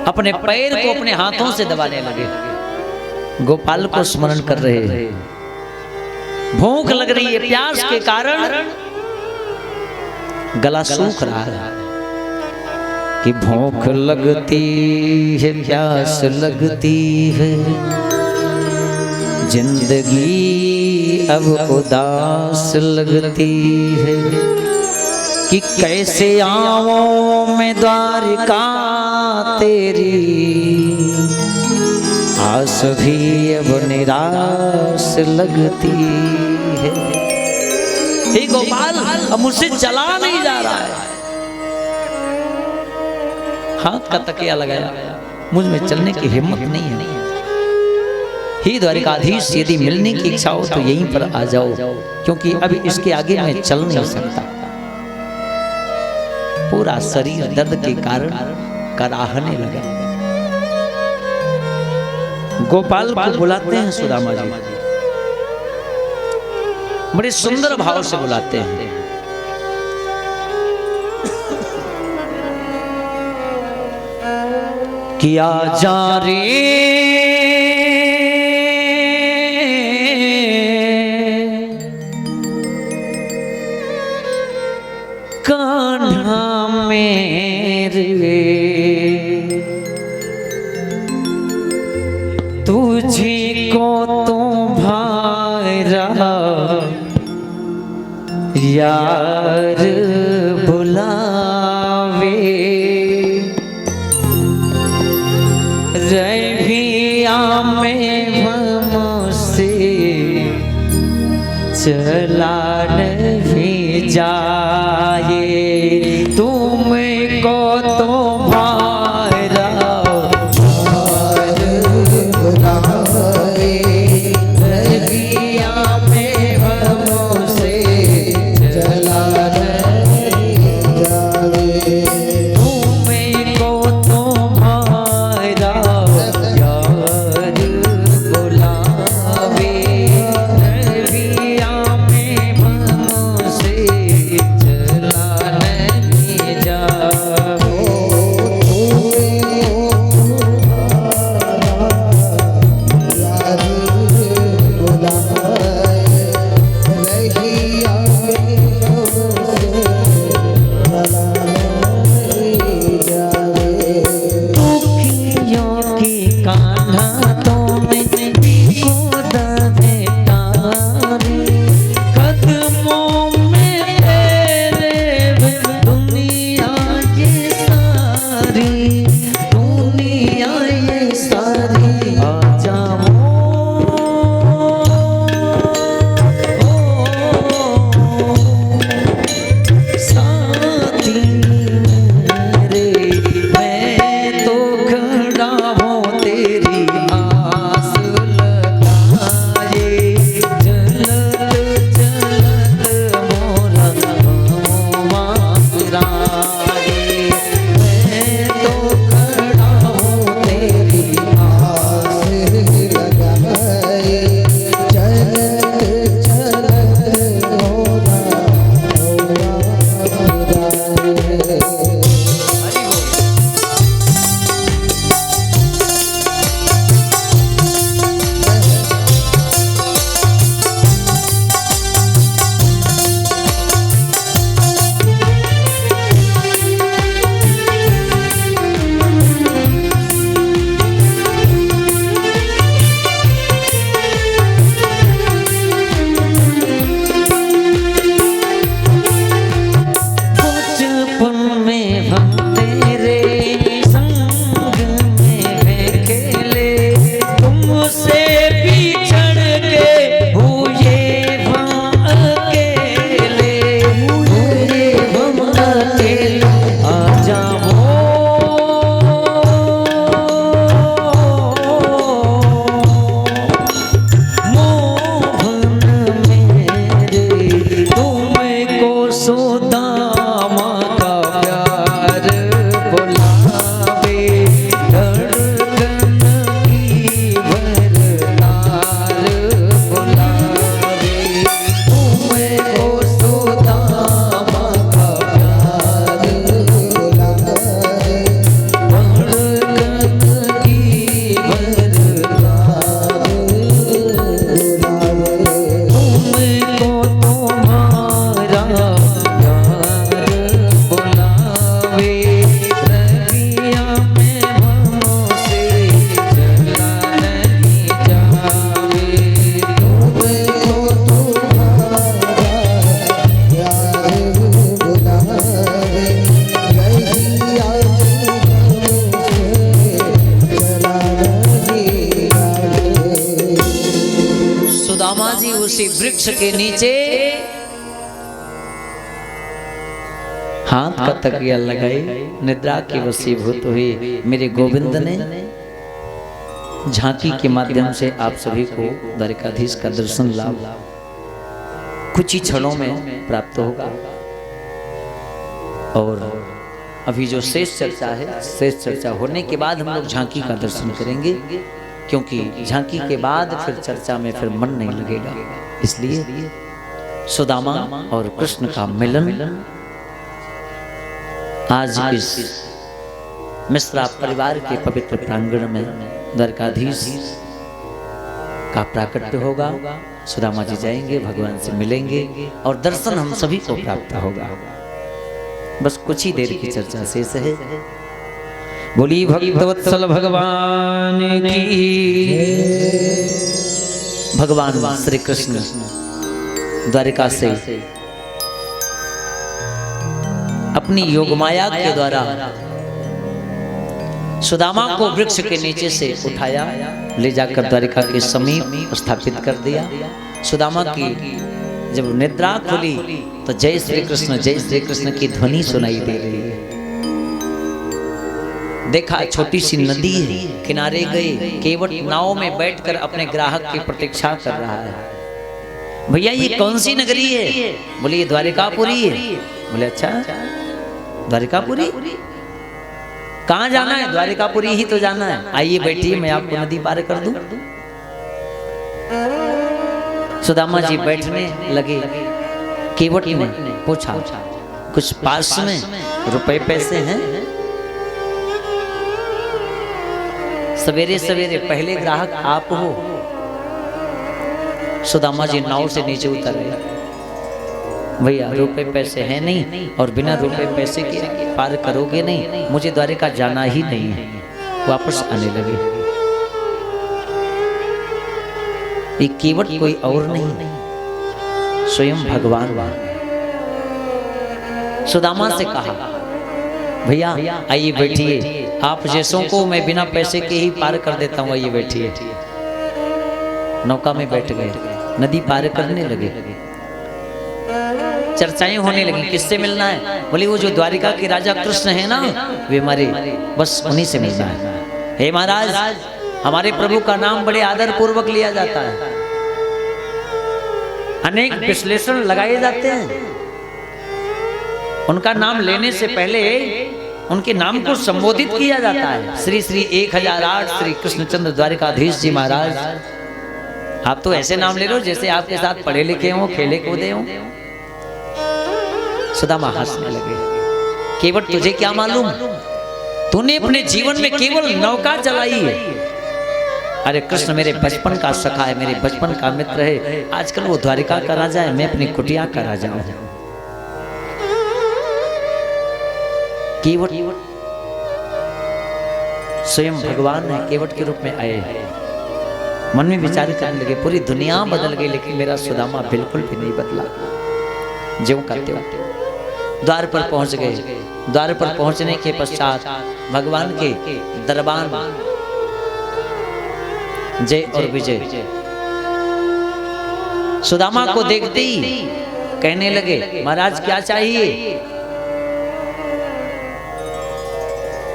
अपने पैर को अपने हाथों से दबाने लगे, गोपाल को स्मरण कर रहे हैं। भूख लग रही है, प्यास के कारण गला सूख रहा है कि भूख लगती है, प्यास लगती है, जिंदगी अब उदास लगती है, कि कैसे आऊं मैं द्वारिका तेरी, आस भी अब निराश लगती है। हे गोपाल, अब मुझसे चला नहीं जा रहा है। हाथ का तकिया लगाया, मुझ में चलने की हिम्मत नहीं है। हे द्वारिकाधीश, यदि मिलने की इच्छा हो तो यहीं पर आ जाओ, क्योंकि अभी इसके आगे मैं चल नहीं सकता। पूरा शरीर दर्द के कारण कराहने लगा। गोपाल को बुलाते हैं सुदामा जी, बड़े सुंदर भाव से बुलाते हैं। किया जा रे कान्हा मेरे, तुझे को तो भारा यार बुलावे, रविया में हमसे चला नहीं जाए, तुमको तो भारा बुलावे, रविया में हमसे चला नहीं जाए, तुमको तो भारा यार बुलावे, रविया में हमसे चला नहीं वृक्ष के नीचे हाथ का तकिया लगाई निद्रा के वशीभूत हुए मेरे गोविंद ने झांकी के माध्यम से आप सभी को द्वारिकाधीश का दर्शन लाभ कुछ ही क्षणों में प्राप्त होगा। और अभी जो शेष चर्चा है, शेष चर्चा होने के बाद हम लोग झांकी का दर्शन करेंगे, क्योंकि झांकी के बाद फिर चर्चा में फिर मन नहीं लगेगा। इसलिए सुदामा और कृष्ण का मिलन आज इस मिश्रा परिवार के पवित्र प्रांगण में द्वारकाधीश का प्राकट्य होगा। सुदामा जी जाएंगे, भगवान से मिलेंगे और दर्शन हम सभी को प्राप्त होगा। बस कुछ ही देर की चर्चा शेष है। बोली भक्तवत्सल भगवान की। भगवान श्री कृष्ण द्वारिका से अपनी योगमाया के द्वारा सुदामा को वृक्ष के नीचे से उठाया, ले जाकर द्वारिका के समीप स्थापित कर दिया। सुदामा की जब निद्रा खुली तो जय श्री कृष्ण की ध्वनि सुनाई दे रही है। देखा छोटी सी नदी है, किनारे गए, केवट नाव में बैठकर अपने ग्राहक की प्रतीक्षा कर रहा है। भैया ये कौन सी नगरी है? बोले ये द्वारिकापुरी है। बोले अच्छा द्वारिकापुरी, कहाँ जाना है? द्वारिकापुरी ही तो जाना है। आइए बैठिए, मैं आपको नदी पार कर दूं। सुदामा जी बैठने लगे। केवट ने पूछा कुछ पास में रुपए पैसे हैं? सवेरे सवेरे पहले ग्राहक आप हो। सुदामा जी नाव से नीचे उतर गए। भैया रुपए पैसे हैं नहीं, और बिना रुपए पैसे के पार करोगे नहीं, मुझे द्वारिका जाना ही नहीं है। वापस आने लगे। ये केवट कोई और नहीं, स्वयं भगवान। सुदामा से कहा भैया आइए बैठिए, आप जैसों को मैं बिना पैसे के ही पार कर देता हूँ, आइए बैठिए। नौका में बैठ गए, नदी पार करने लगे। चर्चाएं होने लगी, किससे मिलना है? बोले वो जो द्वारिका के राजा कृष्ण है ना, वे हमारे बस उन्हीं से मिलना है। हे महाराज, हमारे प्रभु का नाम बड़े आदर पूर्वक लिया जाता है, अनेक विश्लेषण लगाए जाते हैं। उनका नाम लेने से पहले उनके नाम को संबोधित किया जाता है। श्री श्री 1008 श्री कृष्णचंद्र द्वारिकाधीश जी महाराज। आप तो ऐसे नाम ले लो जैसे आपके साथ पढ़े लिखे हो, खेले कूदे हो। सुदामा हंसने लगे। केवट तुझे क्या मालूम, तूने अपने जीवन में केवल नौका चलाई है। अरे कृष्ण मेरे बचपन का सखा है, मेरे बचपन का मित्र है। आजकल वो द्वारिका का राजा है, मैं अपनी कुटिया का राजा हूं। केवट स्वयं भगवान है, केवट के रूप में आए हैं। मन में विचार करने लगे, पूरी दुनिया बदल गई लेकिन मेरा सुदामा बिल्कुल भी नहीं बदला। ज्यों का त्यों द्वार पर पहुंच गए। द्वार पर पहुंचने के पश्चात भगवान के दरबार जय और विजय सुदामा को देखते ही कहने लगे महाराज क्या चाहिए?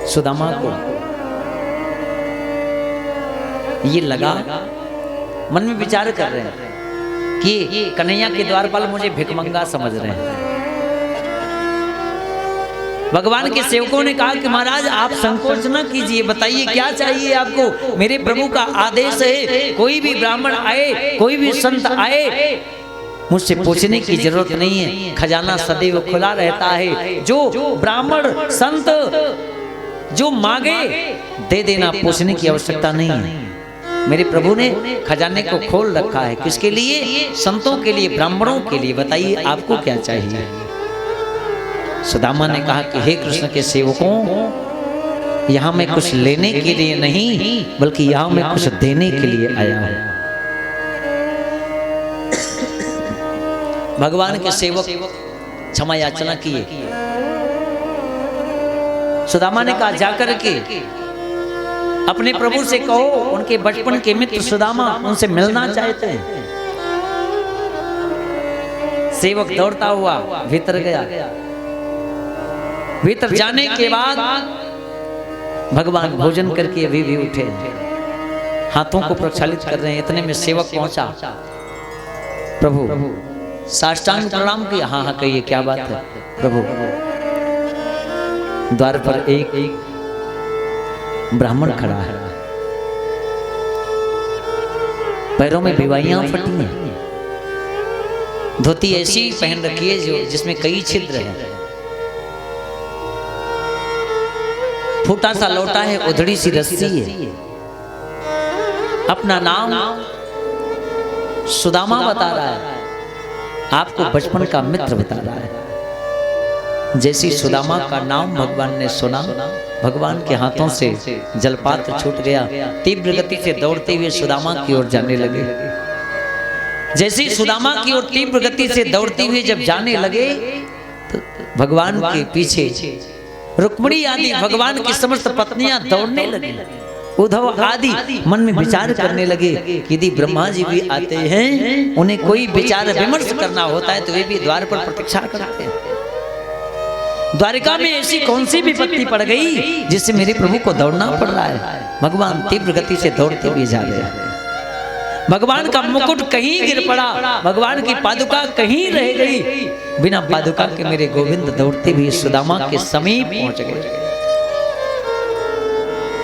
सुदामा को ये लगा, मन में विचार कर रहे हैं कि कन्हैया के द्वारपाल मुझे भिखमंगा समझ रहे हैं। भगवान के सेवकों ने कहा कि महाराज आप संकोच न कीजिए, बताइए क्या चाहिए आपको? मेरे प्रभु का आदेश है, कोई भी ब्राह्मण आए, कोई भी संत आए, मुझसे पूछने की जरूरत नहीं है। खजाना सदैव खुला रहता है। जो ब्राह्मण संत जो मांगे दे देना, पूछने की आवश्यकता नहीं है। मेरे प्रभु ने खजाने को खोल रखा है। किसके लिए? संतों के लिए, ब्राह्मणों के लिए। बताइए आपको क्या चाहिए? सुदामा ने कहा कि हे कृष्ण के सेवकों, यहाँ मैं कुछ लेने के लिए नहीं बल्कि यहाँ मैं कुछ देने के लिए आया हूं। भगवान के सेवक क्षमा याचना किए। सुदामा ने कहा जाकर के अपने प्रभु से कहो, उनके बचपन के मित्र सुदामा उनसे मिलना चाहते हैं। सेवक दौड़ता हुआ भीतर गया। भीतर जाने के बाद भगवान भोजन करके अभी भी उठे, हाथों को प्रक्षालित कर रहे हैं। इतने में सेवक पहुंचा। प्रभु साष्टांग प्रणाम किया। हाँ हाँ कहिए क्या बात है। प्रभु द्वार पर एक ब्राह्मण खड़ा है, पैरों में भिवाइयां फटी हैं, धोती ऐसी पहन रखी है जो जिसमें कई छिद्र हैं, फूटा सा लौटा है, उधड़ी सी रस्सी है। अपना नाम सुदामा बता रहा है, आपको बचपन का मित्र बता रहा है। जैसी सुदामा का नाम भगवान ने सुना, भगवान के हाथों से जलपात्र छूट गया। तीव्र गति से दौड़ते हुए सुदामा की ओर जाने लगे। जैसे सुदामा की ओर तीव्र गति से दौड़ते हुए जब जाने लगे तो भगवान के पीछे रुक्मिणी आदि भगवान की समस्त पत्नियां दौड़ने लगी। उद्धव आदि मन में विचार करने लगे कि यदि ब्रह्मा जी भी आते हैं, उन्हें कोई विचार विमर्श करना होता है तो वे भी द्वार पर प्रतीक्षा करते हैं। द्वारिका में ऐसी कौन सी विपत्ति पड़ गई जिससे मेरे प्रभु को दौड़ना पड़ रहा है। भगवान तीव्र गति से दौड़ते हुए जा रहे हैं। भगवान का मुकुट कहीं गिर पड़ा, भगवान की पादुका कहीं रह गई। बिना पादुका के मेरे गोविंद दौड़ते हुए सुदामा के समीप पहुंच गए।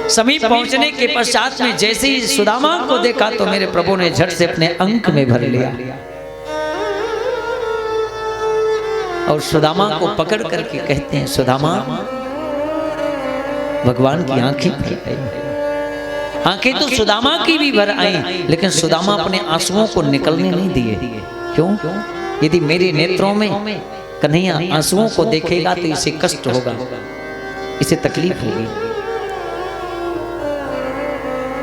समीप पहुंचने के पश्चात में जैसे ही सुदामा को देखा तो मेरे प्रभु ने झट से अपने अंक में भर लिया और सुदामा को पकड़ करके कहते हैं, सुदामा भगवान की आंखें भर आई। आंखें तो सुदामा की भी भर आई, लेकिन सुदामा अपने आंसुओं को निकलने नहीं दिए। क्यों? यदि मेरे नेत्रों में कन्हैया आंसुओं को देखेगा तो इसे कष्ट होगा, इसे तकलीफ होगी।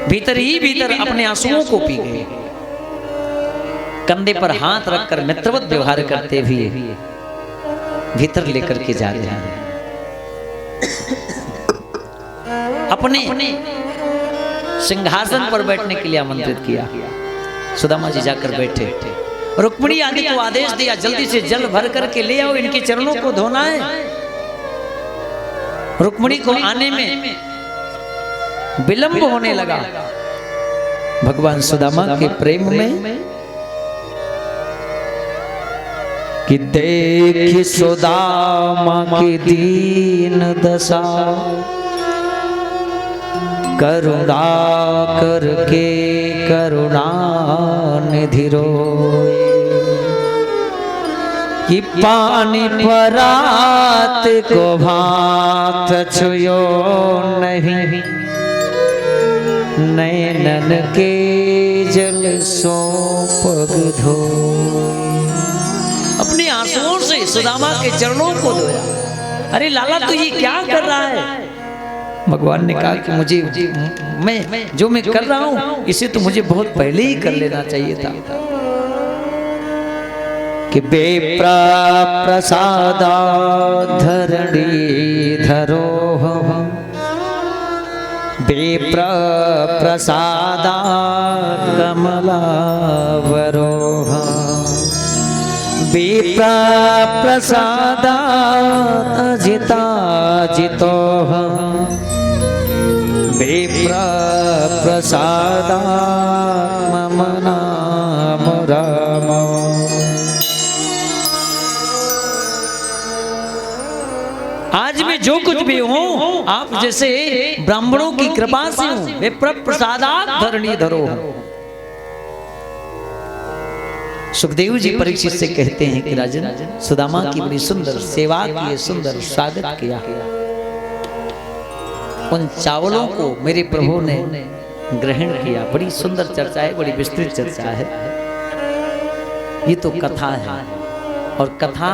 भीतर ही भीतर अपने आंसुओं को पी गए। कंधे पर हाथ रखकर मित्रवत व्यवहार करते हुए भीतर लेकर के जा रहे हैं। अपने सिंहासन पर बैठने के लिए आमंत्रित किया। सुदामा जी जाकर बैठे। रुक्मिणी आदि को आदेश दिया, जल्दी से जल भर करके ले आओ, इनके चरणों को धोना है। रुक्मिणी को आने में विलंब होने लगा। भगवान सुदामा के प्रेम में कि देख सुदामा की दीन दशा, करुणा करके करुणा निधि रोए। कि पानी परात को भात छुयो नहीं, नैनन के जल सो पग धोए। अपने आंसुओं से सुदामा के चरणों को धोया। अरे लाला तू ये क्या कर रहा है? भगवान ने कहा कि मुझे मैं कर रहा हूं इसे तो मुझे बहुत पहले ही कर लेना चाहिए था। कि बेप्रा प्रसादा धरणी धरोह, बेप्र प्रसादा कमलावरोह, बेप्र प्रसादा जिता जितोह, बेप्र प्रसादा मम नाम राम। आज मैं जो कुछ भी हूँ आप जैसे ब्राह्मणों की कृपा से हूँ। विप्र प्रसादात् धरणी धरो। सुखदेव जी परीक्षित से कहते हैं कि राजन सुदामा की बड़ी सुंदर सेवा की, सुंदर स्वागत किया। उन चावलों को मेरे प्रभु ने ग्रहण किया। बड़ी सुंदर चर्चा है, बड़ी विस्तृत चर्चा है। ये तो कथा है और कथा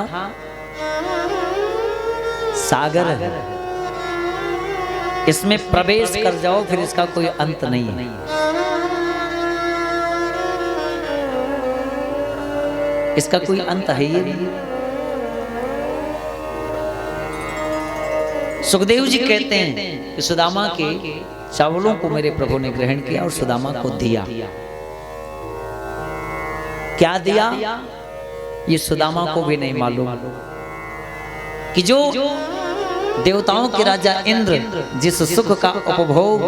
सागर है। इसमें प्रवेश कर जाओ फिर इसका कोई अंत नहीं है। इसका कोई अंत है ही नहीं। सुखदेव जी कहते हैं कि सुदामा के चावलों को मेरे प्रभु ने ग्रहण किया और सुदामा को दिया। क्या दिया? ये सुदामा को भी नहीं मालूम कि जो देवताओं के राजा इंद्र जिस सुख का उपभोग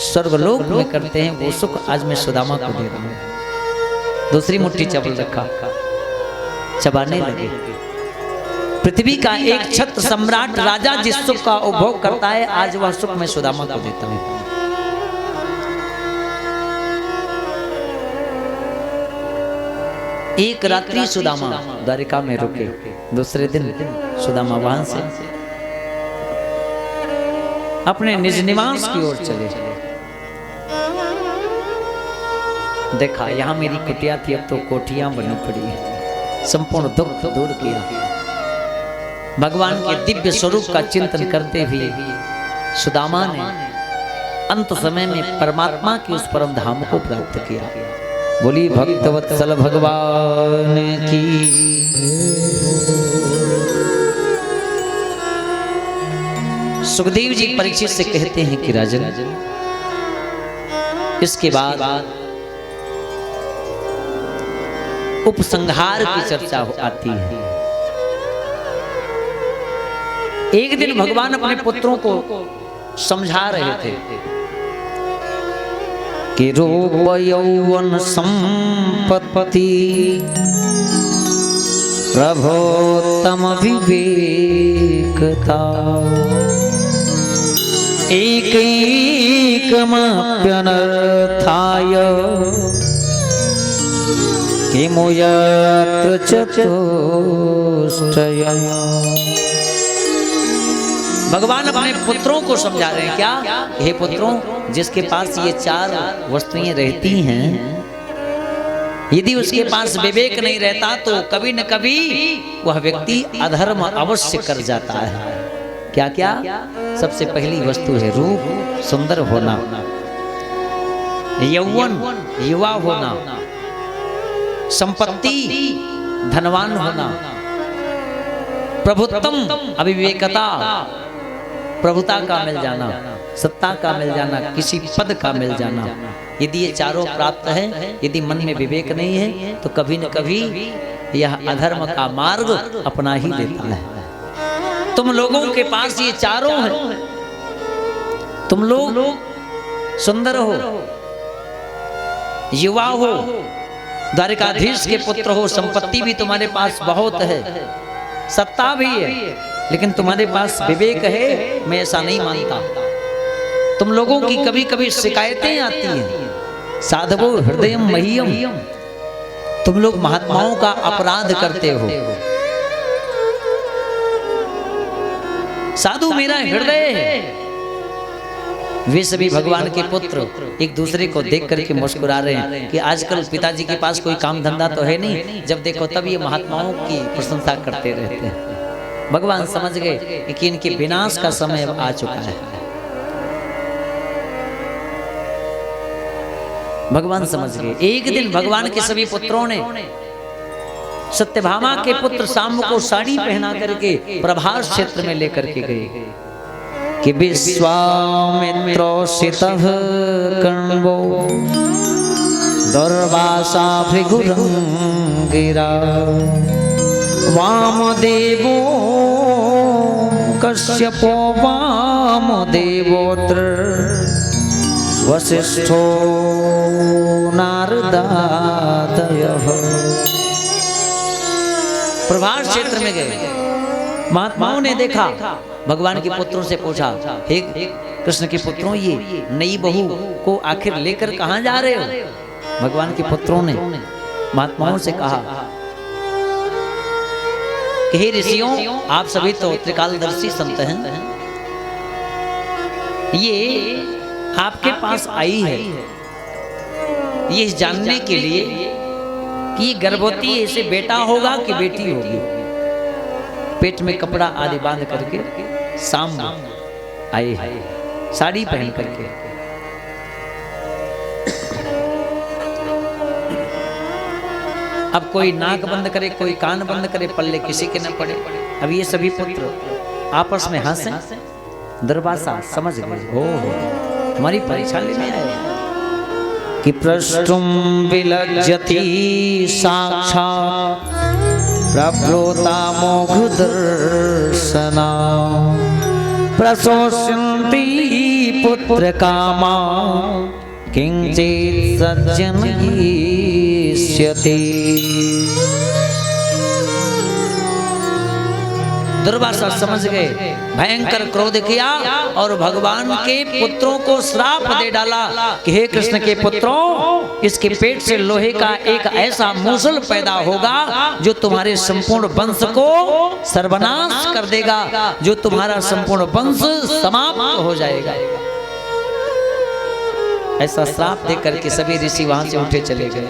स्वर्गलोक में करते हैं वो सुख आज मैं सुदामा को दे रहा हूं। दूसरी मुट्ठी चबल रखा, चबाने लगे। पृथ्वी का एक छत्र सम्राट राजा जिस सुख का उपभोग करता है आज वह सुख मैं सुदामा को देता हूं। एक रात्रि सुदामा द्वारिका में रुके, दूसरे दिन सुदामा वहां से अपने निज निवास की ओर चले। देखा यहां मेरी कुटिया थी, अब तो कोठियां बनी पड़ी है। संपूर्ण दुख दूर किया, भगवान के दिव्य स्वरूप का चिंतन करते हुए सुदामा ने अंत समय में परमात्मा की उस परम धाम को प्राप्त किया। बोली भक्तवत्सल भगवान की। सुखदेव जी परीक्षित से कहते हैं कि राजन, इसके बाद उपसंहार की चर्चा आती है। एक दिन भगवान अपने पुत्रों को समझा रहे थे कि रूप यौवन संपत्ति प्रभोत्तम विवेकता एकैकमप्यनर्थाय किमु यत्र चतुष्टयम्। भगवान अपने पुत्रों को समझा रहे हैं क्या? हे पुत्रों, जिसके पास ये चार वस्तुएं रहती हैं, यदि उसके पास विवेक नहीं रहता तो कभी न कभी वह व्यक्ति अधर्म अवश्य कर जाता है। क्या क्या? सबसे पहली वस्तु है रूप, सुंदर होना, यौवन, युवा होना, संपत्ति, धनवान होना, प्रभुत्तम, अविवेकता, प्रभुता का मिल जाना, सत्ता का मिल जाना, किसी पद का मिल जाना। यदि ये चारों प्राप्त है, यदि मन में विवेक नहीं है तो कभी न कभी यह अधर्म का मार्ग अपना ही लेता है। तुम लोगों के पास ये चारों हैं, तुम लोग सुंदर हो, युवा हो, द्वारिकाधीश के पुत्र हो, संपत्ति भी तुम्हारे पास बहुत है, सत्ता भी है, लेकिन तुम्हारे पास विवेक है, मैं ऐसा नहीं मानता। तुम लोगों की कभी कभी शिकायतें आती हैं, साधवो हृदय मह्यम, तुम लोग महात्माओं का अपराध करते हो। साधु मेरा हृदय है। वे सभी भगवान के पुत्र एक दूसरे को देख करके मुस्कुरा रहे हैं कि आजकल पिताजी के पास कोई काम धंधा तो है नहीं, जब देखो तब ये महात्माओं की प्रशंसा करते रहते हैं। भगवान समझ गए कि इनके विनाश का समय अब आ चुका है। भगवान समझ गए। एक दिन भगवान के सभी पुत्रों ने सत्यभामा के पुत्र शाम को साड़ी पहना करके प्रभास क्षेत्र में लेकर के गए कि विश्वामित्रोषितः कण्वो दुर्वासा भृगुरंगिरा वामदेवो कश्यपो वामदेवोत्र वसिष्ठो नारदादयः। प्रभास क्षेत्र में गए, महात्माओं ने देखा, भगवान के पुत्रों से पूछा, हे कृष्ण के पुत्रों, ये नई बहू को आखिर लेकर कहां जा रहे हो? भगवान के पुत्रों ने महात्माओं से कहा कि हे ऋषियों, आप सभी तो त्रिकालदर्शी संत हैं, ये आपके पास आई है ये जानने के लिए कि ये गर्भवती है, इसे बेटा होगा कि बेटी होगी। पेट में कपड़ा आदि बांध करके शाम आए हैं, साड़ी पहन करके। अब कोई नाक बंद करे, कोई कान बंद करे, पल्ले किसी के न पड़े। अब ये सभी पुत्र आपस में हंसे। दुर्वासा समझ गए, ओ हमारी परीक्षा लेने आए। कि प्रष्टुम विलज्जति साक्षात् प्रप्लोता मोघदर्शना प्रशोषन्ति पुत्र कामा किंचित् सज्जनयिष्यति। दुर्वासा समझ गए, भयंकर क्रोध किया और भगवान के पुत्रों को श्राप दे डाला कि हे कृष्ण के पुत्रों, इसके पेट से लोहे का एक ऐसा मूसल पैदा होगा जो तुम्हारे संपूर्ण वंश को सर्वनाश कर देगा, जो तुम्हारा संपूर्ण वंश समाप्त हो जाएगा। ऐसा श्राप देकर के सभी ऋषि वहां से उठे चले गए।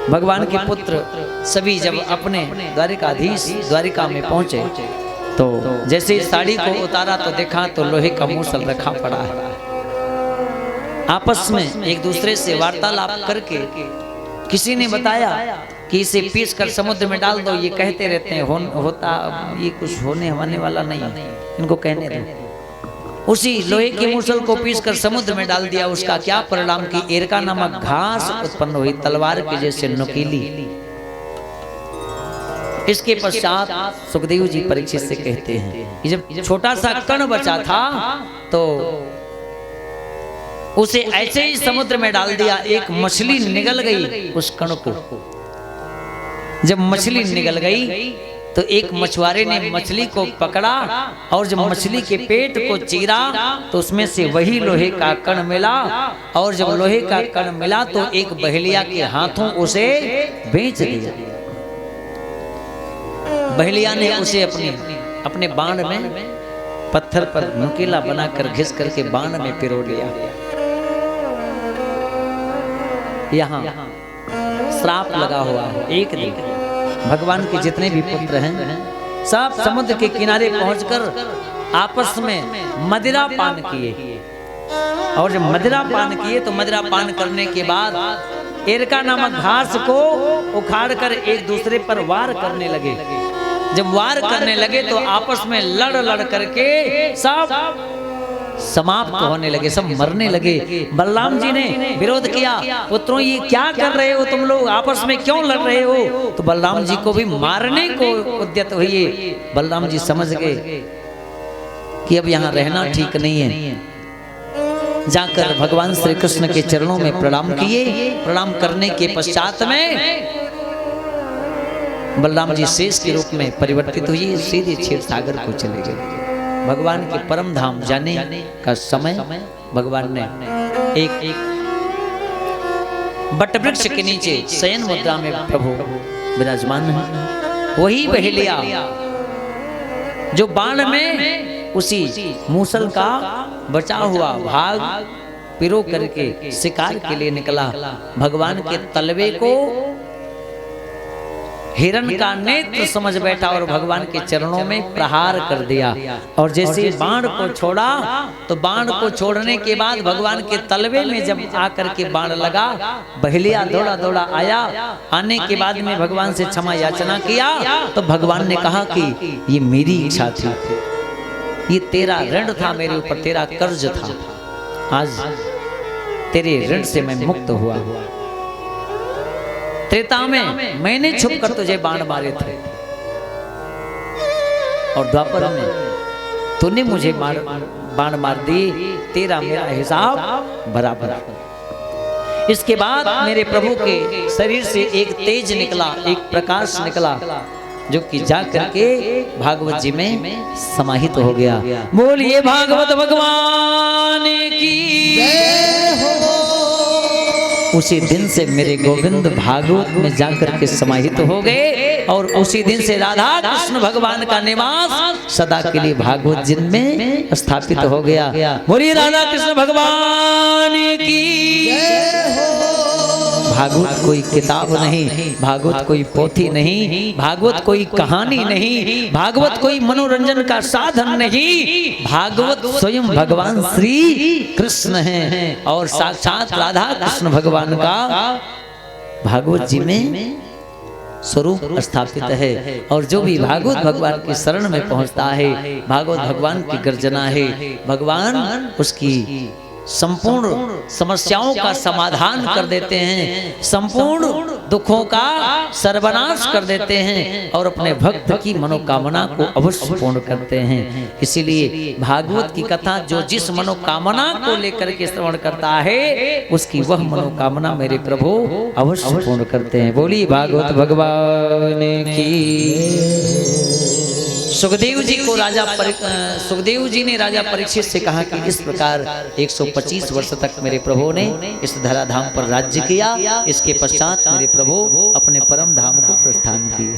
भगवान के पुत्र सभी जब अपने द्वारिकाधीश द्वारिका में पहुंचे तो जैसे ही साड़ी को उतारा तो देखा तो लोहे का मूसल रखा पड़ा है। आपस में एक दूसरे से वार्तालाप करके किसी ने बताया कि इसे पीस कर समुद्र में डाल दो, ये कहते रहते हैं होता ये कुछ होने वाला नहीं, इनको कहने दो। उसी लोहे के मूसल को पीसकर समुद्र में डाल दिया। उसका क्या परिणाम कि एरका नामक घास उत्पन्न हुई, तलवार के जैसे नुकीली। इसके पश्चात सुखदेव जी परीक्षित से कहते हैं कि जब छोटा सा कण बचा था तो उसे ऐसे ही समुद्र में डाल दिया, एक मछली निगल गई उस कण को। जब मछली निगल गई तो एक मछुआरे ने मछली को पकड़ा और जब मछली के पेट को चीरा तो उसमें से वही लोहे का कण मिला, और जब लोहे का कण मिला तो एक बहेलिया के हाथों उसे बेच दिया। बहेलिया ने उसे अपने बाण में पत्थर पर नुकीला बनाकर घिस करके बाण में पिरो लिया। यहाँ श्राप लगा हुआ है। एक दिन भगवान के जितने भी पुत्र हैं सब समुद्र के किनारे पहुंचकर आपस में मदिरा पान किए, और जब मदिरा पान किए तो मदिरा पान करने के बाद एरका नामक घास को उखाड़कर एक दूसरे पर वार करने लगे। जब वार करने लगे तो आपस में लड़ करके सब समाप्त होने लगे, सब मरने लगे। बलराम जी ने विरोध किया, पुत्रों ये क्या कर रहे हो तुम लोग, आपस में क्यों लड़ रहे हो? तो बलराम जी को भी मारने को उद्यत हुए। बलराम जी समझ गए कि अब यहाँ रहना ठीक नहीं है। जाकर भगवान श्री कृष्ण के चरणों में प्रणाम किए। प्रणाम करने के पश्चात में बलराम जी शेष के रूप में परिवर्तित हुए, सीधे क्षीर सागर को चले गए। भगवान के परम धाम जाने का समय भगवान ने एक बटवृक्ष के नीचे शयन मुद्रा में प्रभु विराजमान है। वही बहेलिया जो बाण में उसी मूसल का बचा हुआ भाग पिरो करके शिकार के लिए निकला, भगवान के तलवे को हिरण का नेत्र समझ बैठा और भगवान के चरणों में प्रहार कर दिया। और जैसे बाण को छोड़ा तो बाण को छोड़ने के बाद भगवान के तलवे में जब आकर के बाण लगा, बहेलिया दौड़ा दौड़ा आया। आने के बाद में भगवान से क्षमा याचना किया तो भगवान ने कहा कि ये मेरी इच्छा थी, ये तेरा ऋण था मेरे ऊपर, तेरा कर्ज था, आज तेरे ऋण से मैं मुक्त हुआ। त्रेता में मैंने छुपकर तुझे बाण मारे थे और द्वापर में तूने मुझे बाण मार दी, तेरा मेरा हिसाब बराबर। इसके बाद मेरे प्रभु के शरीर से एक तेज निकला, एक प्रकाश निकला जो कि जा करके भागवत जी में समाहित हो गया। बोलिए भागवत भगवान की जय हो। उसी दिन से मेरे गोविंद भागवत में जाकर के समाहित हो गए और उसी दिन से राधा कृष्ण भगवान का निवास सदा के लिए भागवत जी में स्थापित हो गया। बोलिए राधा कृष्ण भगवान की जय हो। भागवत कोई किताब नहीं, भागवत कोई पोथी नहीं, भागवत कोई कहानी नहीं, भागवत कोई मनोरंजन का साधन नहीं, भागवत स्वयं भगवान श्री कृष्ण हैं और साक्षात राधा कृष्ण भगवान का भागवत जी में स्वरूप स्थापित है। और जो भी भागवत भगवान की शरण में पहुंचता है, भागवत भगवान की गर्जना है, भगवान उसकी संपूर्ण समस्याओं का समाधान कर देते हैं, संपूर्ण दुखों का सर्वनाश कर देते हैं और अपने भक्त की मनोकामना को अवश्य पूर्ण करते हैं। इसीलिए भागवत की कथा जो जिस मनोकामना को लेकर के श्रवण करता है उसकी वह मनोकामना मेरे प्रभु अवश्य पूर्ण करते हैं। बोली भागवत भगवान की। सुखदेव जी को सुखदेव जी ने राजा परीक्षित से कहा कि इस प्रकार 125 वर्ष तक मेरे प्रभु ने इस धराधाम पर राज्य किया, इसके पश्चात मेरे प्रभु अपने परम धाम को प्रस्थान किए।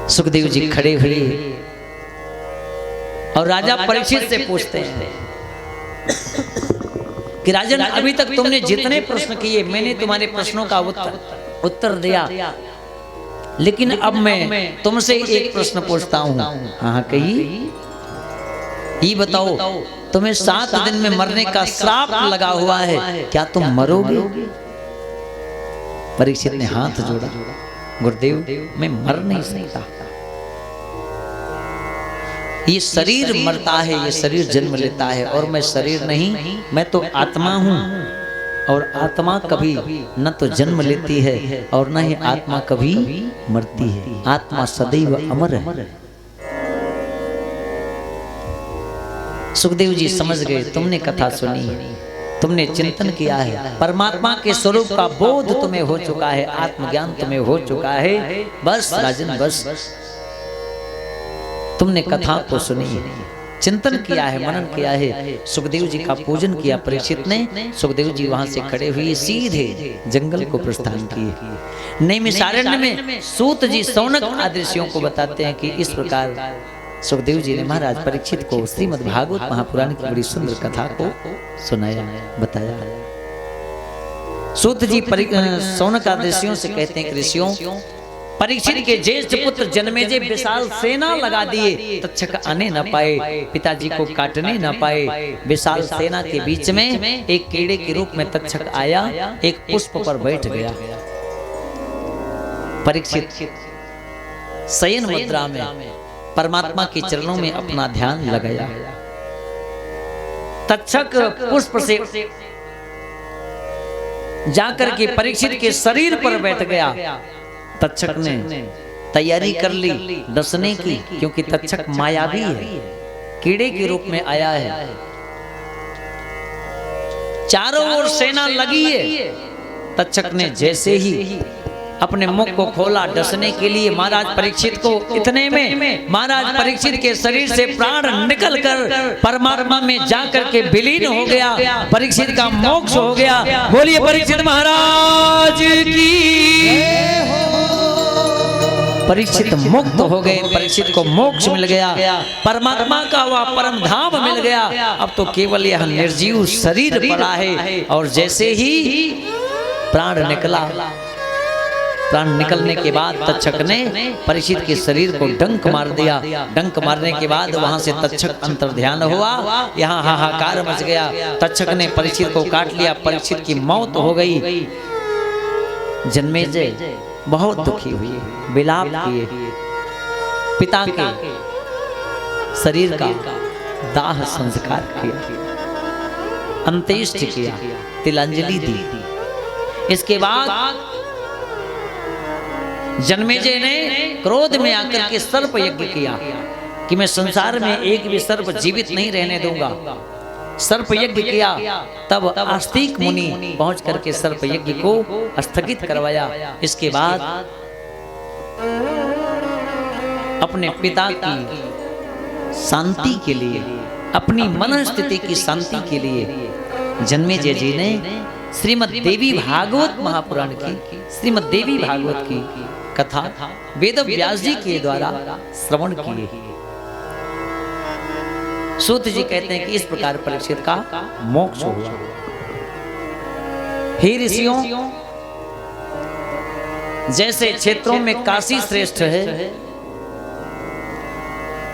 सुखदेव जी खड़े हुए और राजा परीक्षित से पूछते हैं कि राजन, अभी तक तुमने जितने प्रश्न किए मैंने तुम्हारे प्रश्नों का उत्तर दिया, लेकिन अब मैं तुमसे एक प्रश्न पूछता हूँ। हाँ कहिए। ये बताओ, तुम्हें 7 दिन में मरने का श्राप लगा हुआ है, क्या तुम मरोगे? परीक्षित ने हाथ जोड़ा, गुरुदेव मैं मर नहीं सकता। ये शरीर मरता है, ये शरीर जन्म लेता है और मैं शरीर नहीं, मैं तो आत्मा हूँ। और आत्मा कभी न तो जन्म लेती है और न ही आत्मा कभी मरती है। आत्मा सदैव अमर है। सुखदेव जी समझ गए, तुमने कथा सुनी, तुमने चिंतन किया है, परमात्मा के स्वरूप का बोध तुम्हें हो चुका है, आत्मज्ञान तुम्हें हो चुका है। बस राजन, बस तुमने कथा को सुनी है, चिंतन किया है, मनन किया है, सुखदेव जी का पूजन किया परीक्षित ने। सुखदेव जी वहां से खड़े हुए सीधे जंगल को प्रस्थान किए। नैमिषारण्य में सूत जी शौनक आदि ऋषियों को बताते हैं कि इस प्रकार सुखदेव जी ने महाराज परीक्षित को श्रीमद् भागवत महापुराण की बड़ी सुंदर कथा को सुनाया, बताया। सूत जी शौनक आदि ऋषियों से कहते हैं कि ऋषियों, परीक्षित के ज्येष्ठ पुत्र जन्मेजय विशाल सेना लगा दिए, तक्षक आने न पाए, पिताजी को काटने न पाए। विशाल सेना के बीच में एक कीड़े के रूप में तक्षक आया, एक पुष्प पर बैठ गया। परीक्षित शयन मुद्रा में परमात्मा के चरणों में अपना ध्यान लगाया। तक्षक पुष्प से जाकर के परीक्षित के शरीर पर बैठ गया। तक्षक ने तैयारी कर ली डसने की, क्योंकि तक्षक मायावी है, कीड़े के रूप में आया है। चारों ओर सेना लगी है। तक्षक ने जैसे ही अपने मुख को खोला डसने के लिए महाराज परीक्षित को, इतने में महाराज परीक्षित के शरीर से प्राण निकलकर परमात्मा में जाकर के विलीन हो गया। परीक्षित का मोक्ष हो गया। बोलिए परीक्षित महाराज की। परीक्षित मुक्त हो गए, परीक्षित को मोक्ष मिल गया, परमात्मा का वह परम धाम मिल गया। अब तो केवल यह निर्जीव शरीर पड़ा है। और जैसे ही प्राण निकला, प्राण निकलने के बाद तक्षक ने परीक्षित के शरीर को डंक मार दिया। डंक मारने के बाद वहां से तक्षक अंतर्ध्यान हुआ। यहाँ हाहाकार मच गया। तक्षक ने परीक्षित को काट लिया, परीक्षित की मौत हो गई। जन्मेजय बहुत दुखी हुए, विलाप किए, पिता के शरीर का दाह संस्कार किया, अंत्येष्टि किया, तिलांजलि दी। इसके बाद जन्मेजय ने क्रोध में आकर के सर्प यज्ञ किया कि मैं संसार में एक भी सर्प जीवित नहीं रहने दूंगा। सर्प यज्ञ किया। तब आस्तिक मुनि पहुंच करके सर्प यज्ञ को स्थगित करवाया। इसके बाद अपने पिता की शांति के लिए, अपनी मन स्थिति की शांति के लिए जन्मेजय जी ने श्रीमद् देवी भागवत महापुराण की, श्रीमद् देवी भागवत की कथा वेद व्यास जी के द्वारा श्रवण किए। सूत जी कहते हैं कि इस प्रकार परीक्षित का मोक्ष हुआ। हे ऋषियों, जैसे क्षेत्रों में काशी श्रेष्ठ है,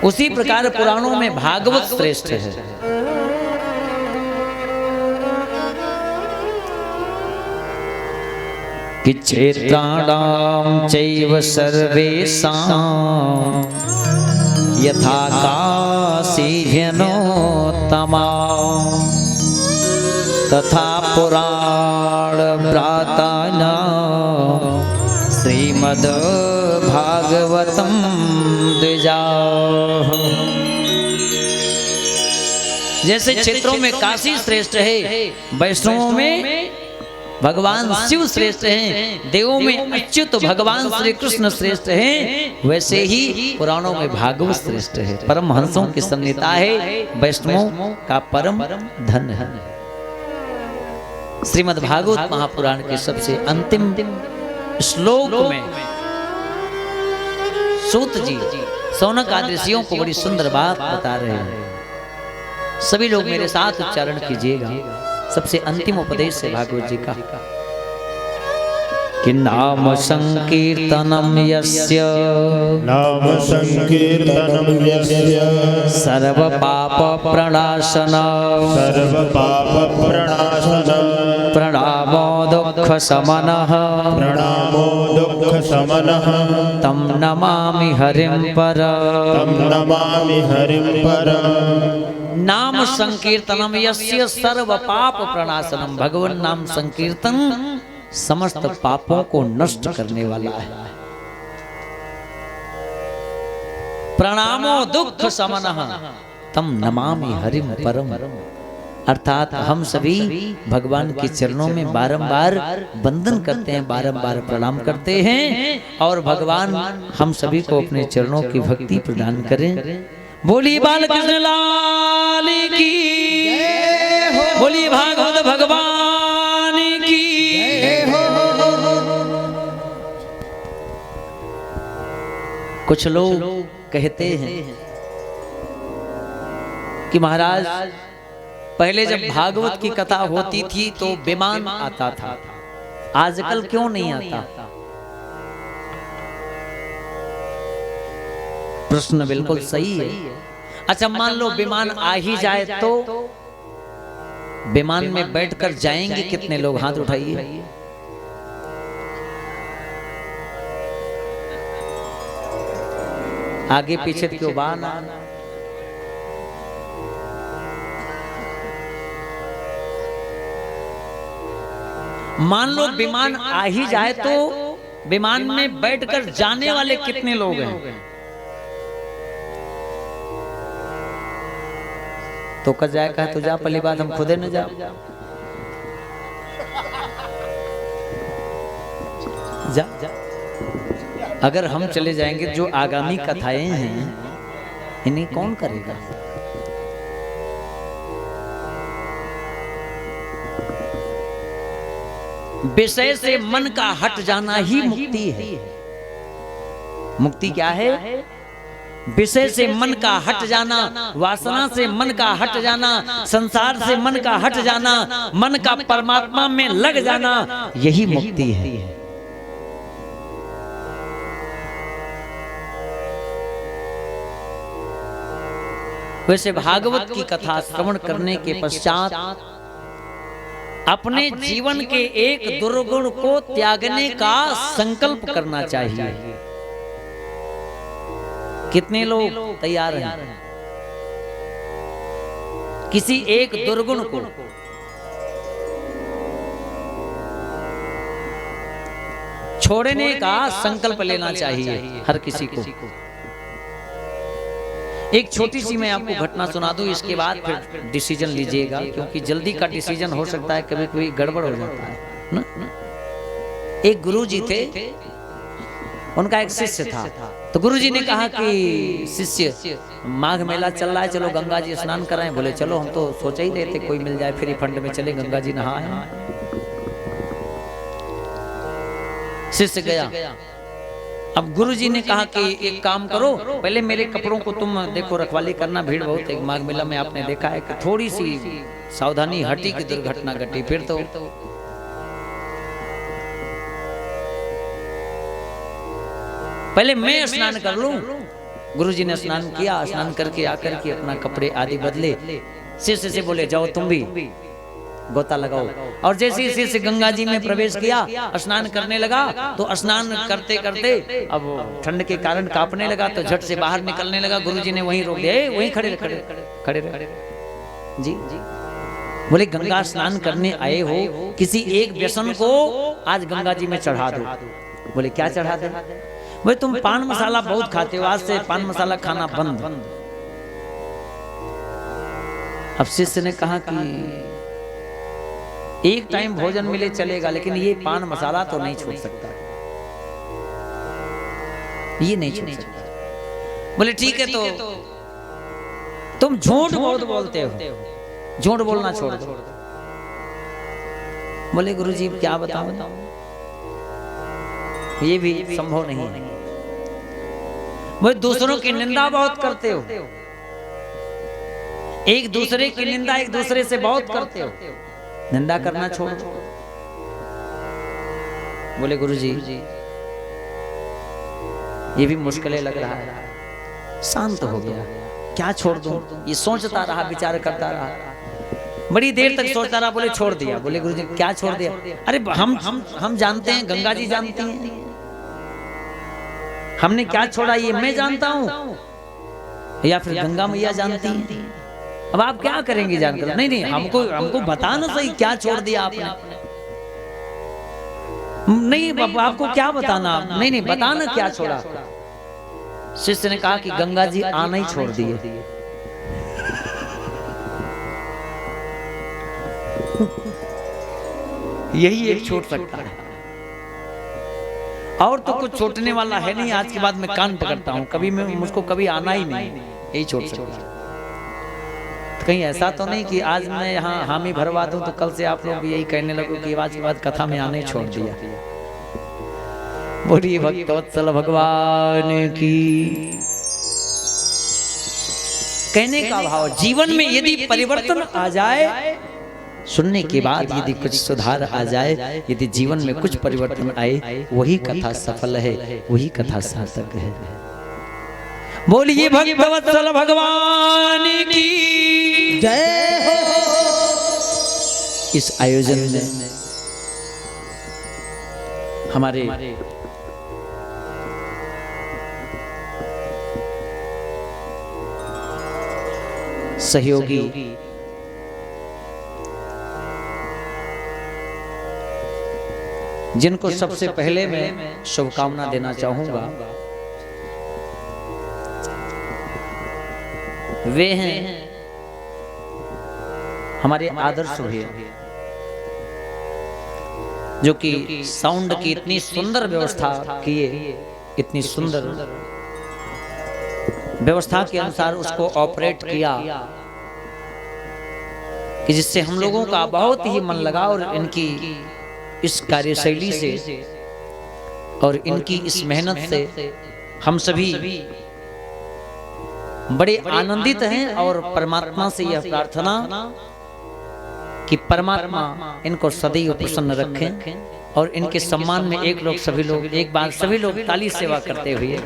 उसी प्रकार पुराणों में भागवत श्रेष्ठ है। कि क्षेत्राणां चैव सर्वेषां यथा काशी काशीभिनोत्तमा तथा पुराण प्रातः श्रीमद् भागवतम द्विजा। जैसे क्षेत्रों में काशी श्रेष्ठ है, वैष्णवों में भगवान शिव श्रेष्ठ हैं, देवों में अच्युत भगवान श्री कृष्ण श्रेष्ठ हैं, वैसे ही पुराणों में भागवत श्रेष्ठ है। परमहंसों की संहिता है, वैष्णवों का परम धन है। श्रीमद् भागवत महापुराण के सबसे अंतिम श्लोक में सूत जी सौनक आदि ऋषियों को बड़ी सुंदर बात बता रहे हैं। सभी लोग मेरे साथ उच्चारण कीजिएगा। सबसे अंतिम उपदेश है भागवत जी का कि नाम संकीर्तनम यस्य नाम संकीर्तनम यस्य सर्व पाप प्रणाशन सर्व पाप प्रणाशन प्रणामो दुख समनः प्रणामो दुख समनः तम नमामि हरिं पर तम नमामि हरिं परम्। नाम संकीर्तनम यस्य सर्व पाप प्रणाशनम। भगवान नाम संकीर्तन समस्त पापों को नष्ट करने वाला है। प्रणामो दुख समनः तम नमामि हरिं परम। अर्थात हम सभी भगवान के चरणों में बारंबार वंदन करते हैं, बारंबार प्रणाम करते हैं, और भगवान हम सभी को अपने चरणों की भक्ति प्रदान करें। बोली बाल कृष्ण लाल की, बोली भागवत भगवान की। कुछ लोग कहते हैं कि महाराज पहले जब भागवत की कथा होती थी तो विमान आता था, आजकल क्यों नहीं आता? प्रश्न बिल्कुल सही है। अच्छा, मान लो विमान आ ही जाए तो विमान में बैठकर जाएंगे कितने लोग? हाथ उठाइए। आगे पीछे क्यों बाना? मान लो विमान आ ही जाए तो विमान में बैठकर जाने वाले कितने लोग हैं? तो कर जाए कहा तो जा, पहली बात हम खुदे न जा जा जा। अगर हम चले जाएंगे, जो आगामी कथाएं हैं इन्हें कौन करेगा? विषय से मन का हट जाना ही मुक्ति है। मुक्ति क्या है? विषय से मन का हट जाना, वासना से मन का हट जाना, संसार से मन का हट जाना, मन का परमात्मा में लग जाना, यही मुक्ति है। वैसे भागवत की कथा श्रवण करने के पश्चात अपने जीवन के एक दुर्गुण को त्यागने का संकल्प करना चाहिए। कितने लोग तैयार हैं किसी एक दुर्गुण को छोड़ने का संकल्प लेना चाहिए हर किसी को। एक छोटी सी मैं आपको घटना सुना दूं, इसके बाद फिर डिसीजन लीजिएगा, क्योंकि जल्दी का डिसीजन हो सकता है कभी कभी गड़बड़ हो जाता है ना। एक गुरुजी थे, उनका एक शिष्य था। तो गुरुजी ने कहा कि शिष्य, माघ मेला चल रहा है, चलो गंगा जी स्नान कराएं। बोले चलो, हम तो सोच ही रहे थे कोई मिल जाए फ्री फंड में, चले गंगा जी नहाए। शिष्य गया। अब गुरुजी ने कहा कि एक काम करो, पहले मेरे कपड़ों को तुम देखो, रखवाली करना, भीड़ बहुत है। माघ मेला में आपने देखा है कि थोड़ी सी सावधानी हटी की दुर्घटना घटी। फिर तो पहले मैं स्नान कर लूं। गुरुजी ने स्नान किया, स्नान करके आकर के अपना कपड़े आदि बदले। शिष्य से बोले जाओ तुम भी। गोता लगाओ। और जैसे ही शिष्य गंगा जी में प्रवेश किया, स्नान करने लगा, तो स्नान करते करते अब ठंड के कारण कांपने लगा, तो झट से बाहर निकलने लगा। गुरुजी ने वहीं रोक दिया, वहीं खड़े खड़े खड़े खड़े जी। बोले गंगा स्नान करने आए हो, किसी एक व्यसन को आज गंगा जी में चढ़ा दो। बोले क्या चढ़ा दे? बोले तुम पान मसाला बहुत खाते हो, आज से पान मसाला खाना बंद। अब शिष्य ने कहा कि एक टाइम भोजन मिले चलेगा, लेकिन ये पान मसाला तो नहीं छोड़ सकता, ये नहीं छोड़ सकता। बोले ठीक है, तो तुम झूठ बहुत बोलते हो, झूठ बोलना छोड़ दो। बोले गुरुजी क्या बताऊं, ये भी संभव नहीं है। बोले दूसरों की निंदा बहुत करते हो, एक दूसरे की निंदा एक दूसरे से बहुत करते हो, निंदा करना छोड़ दो। बोले गुरुजी ये भी मुश्किल लग रहा है। शांत हो गया, क्या छोड़ दूं, ये सोचता रहा, विचार करता रहा, बड़ी देर तक सोचता रहा। बोले छोड़ दिया। बोले गुरुजी क्या छोड़ दिया? अरे हम जानते हैं, गंगा जी जानती हैं, हमने क्या छोड़ा ये मैं जानता हूं, या फिर गंगा मैया जानती हैं। अब आप क्या करेंगे जानकर? नहीं हमको बताना सही, क्या छोड़ दिया आपने? नहीं बाबा आपको क्या बताना? नहीं बताना क्या छोड़ा। शिष्य ने कहा कि गंगा जी आना ही छोड़ दिए। यही एक छोड़ सकता है, और तो कुछ छोड़ने वाला है नहीं। आज के बाद मैं कान पकड़ता हूं, कभी मैं मुझको कभी आना ही नहीं, यही छोड़ सकता है। तो कहीं ऐसा तो नहीं कि आज मैं यहाँ हामी भरवा दूं तो कल से आप लोग भी यही कहने लगो कि आज के बाद कथा में आने छोड़ दिया। बोलिए भक्तवत्सल भगवान की। कहने का भाव, जीवन में यदि परिवर्तन आ जाए, सुनने के बाद यदि कुछ सुधार आ जाए, यदि जीवन में कुछ परिवर्तन आए, वही कथा सफल है, वही कथा सार्थक है। बोलिए भक्तवत्सल भगवान की जय हो। इस आयोजन में हमारे सहयोगी जिनको सबसे पहले मैं शुभकामना देना चाहूंगा, वे हैं हमारे आदर्श भैया, जो कि साउंड की इतनी सुंदर व्यवस्था किए, इतनी सुंदर व्यवस्था के अनुसार उसको ऑपरेट किया कि जिससे हम लोगों का बहुत ही मन लगा। और इनकी इस कार्यशैली से और इनकी इस मेहनत से हम सभी बड़े आनंदित हैं। और परमात्मा से यह प्रार्थना कि परमात्मा इनको सदैव प्रसन्न रखें, और इनके सम्मान में एक बार सभी लोग ताली सेवा करते हुए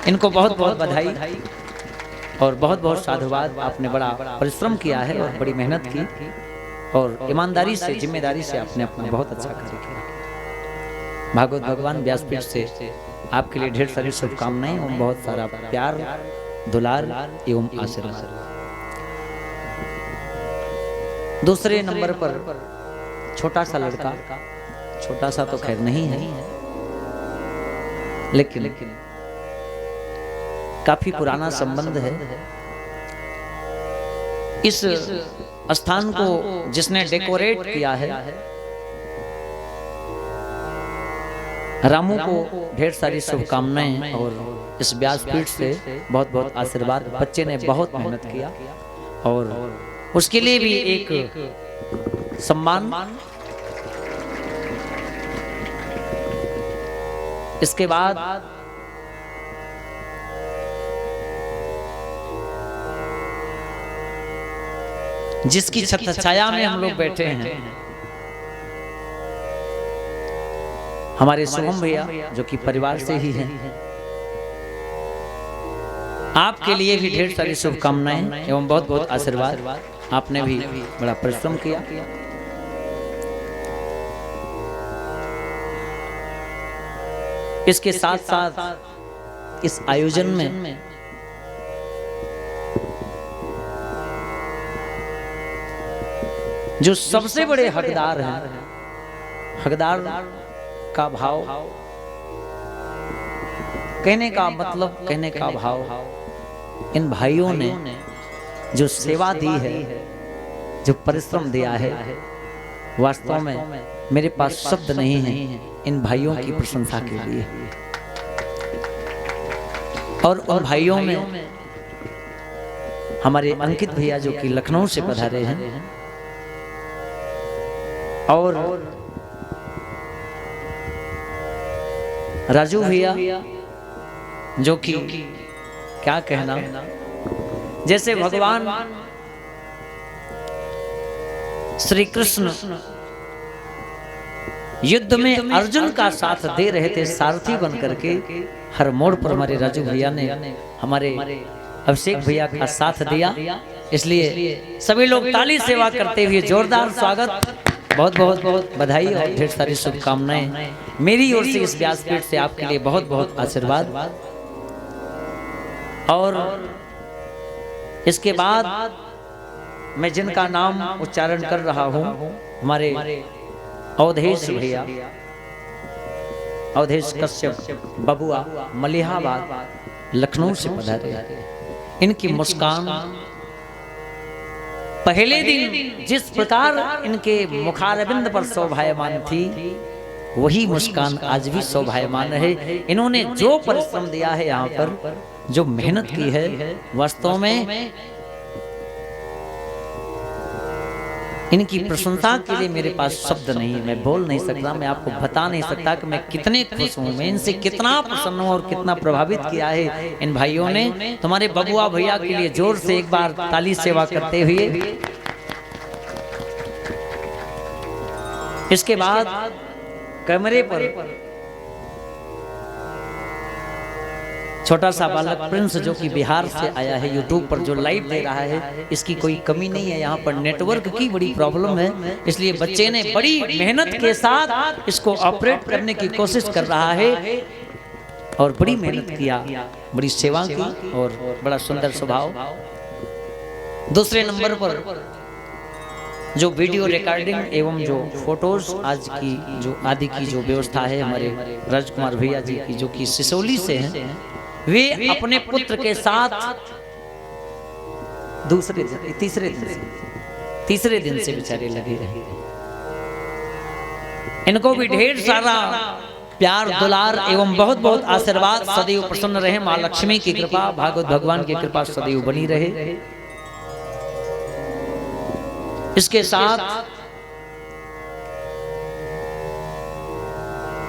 इनको बहुत बहुत बधाई और बहुत बहुत साधुवाद। आपने बड़ा परिश्रम किया है और बड़ी मेहनत की, और ईमानदारी से, जिम्मेदारी से आपने अपना बहुत अच्छा कार्य किया। भागवत भगवान व्यासपीठ से आपके लिए ढेर सारी शुभकामनाएं और बहुत सारा प्यार, दुलार एवं आशीर्वाद। दूसरे नंबर पर छोटा सा लड़का, छोटा सा तो खैर नहीं है, लेकिन काफी पुराना संबंध है। इस स्थान को जिसने डेकोरेट किया है, रामू को ढेर सारी शुभकामनाएं और इस व्यासपीठ से बहुत बहुत आशीर्वाद। बच्चे ने बहुत मेहनत किया और उसके लिए भी एक सम्मान। इसके बाद जिसकी छत छाया में हम लोग बैठे हैं, हमारे शुभम भैया जो कि परिवार से ही हैं, आपके लिए भी ढेर सारी शुभकामनाएं एवं बहुत बहुत आशीर्वाद। आपने भी बड़ा परिश्रम किया इसके साथ साथ इस आयोजन में जो सबसे बड़े हकदार हैं, हकदार का भाव, कहने का मतलब, कहने का भाव, इन भाइयों ने जो सेवा दी है, जो परिश्रम दिया है, वास्तव में मेरे पास शब्द नहीं है इन भाइयों की प्रशंसा के लिए। और उन भाइयों में हमारे अंकित भैया जो कि लखनऊ से पधारे हैं, और राजू भैया जो कि क्या कहना, जैसे भगवान श्री कृष्ण युद्ध में अर्जुन का साथ दे रहे थे सारथी बन करके, हर मोड़ पर हमारे राजू भैया ने हमारे अभिषेक भैया का साथ दिया। इसलिए सभी लोग ताली सेवा करते हुए जोरदार स्वागत, बहुत बहुत बधाई और ढेर सारी शुभकामनाएं मेरी ओर से इस व्यासपीठ से आपके लिए बहुत बहुत आशीर्वाद। और इसके बाद मैं जिनका नाम उच्चारण कर रहा हूं, हमारे अवधेश भैया, अवधेश कश्यप बबुआ, मलिहाबाद लखनऊ से पधारे। इनकी मुस्कान पहले दिन जिस प्रकार इनके मुखारविंद पर शोभायमान थी, वही मुस्कान आज भी शोभायमान है। इन्होंने जो परिश्रम दिया है, यहाँ पर जो मेहनत की है, वास्तव में इनकी प्रशंसा के लिए मेरे पास शब्द नहीं है, मैं बोल नहीं सकता, मैं आपको बता नहीं सकता कि मैं कितने खुश हूँ, मैं इनसे कितना प्रसन्न हूँ और कितना प्रभावित किया है इन भाइयों ने। तुम्हारे बबुआ भैया के लिए जोर से एक बार ताली सेवा करते हुए। इसके बाद कैमरे पर छोटा सा बालक प्रिंस जो कि बिहार से आया है, यूट्यूब पर जो लाइव दे रहा है, इसकी कोई कमी नहीं है, यहाँ पर नेटवर्क की बड़ी प्रॉब्लम है, इसलिए बच्चे ने बड़ी मेहनत के साथ इसको ऑपरेट करने की कोशिश कर रहा है और बड़ी मेहनत किया, बड़ी सेवा की और बड़ा सुंदर स्वभाव। दूसरे नंबर पर जो वीडियो रिकॉर्डिंग एवं जो फोटोज आज की जो आदि की जो व्यवस्था है, हमारे राजकुमार भैया जी की जो कि सिसोली से हैं, वे अपने पुत्र के साथ तीसरे दिन से बेचारे लगे रहे। इनको भी ढेर सारा प्यार दुलार एवं बहुत बहुत आशीर्वाद सदैव प्रसन्न रहे। माँ लक्ष्मी की कृपा, भागवत भगवान की कृपा सदैव बनी रहे। इसके साथ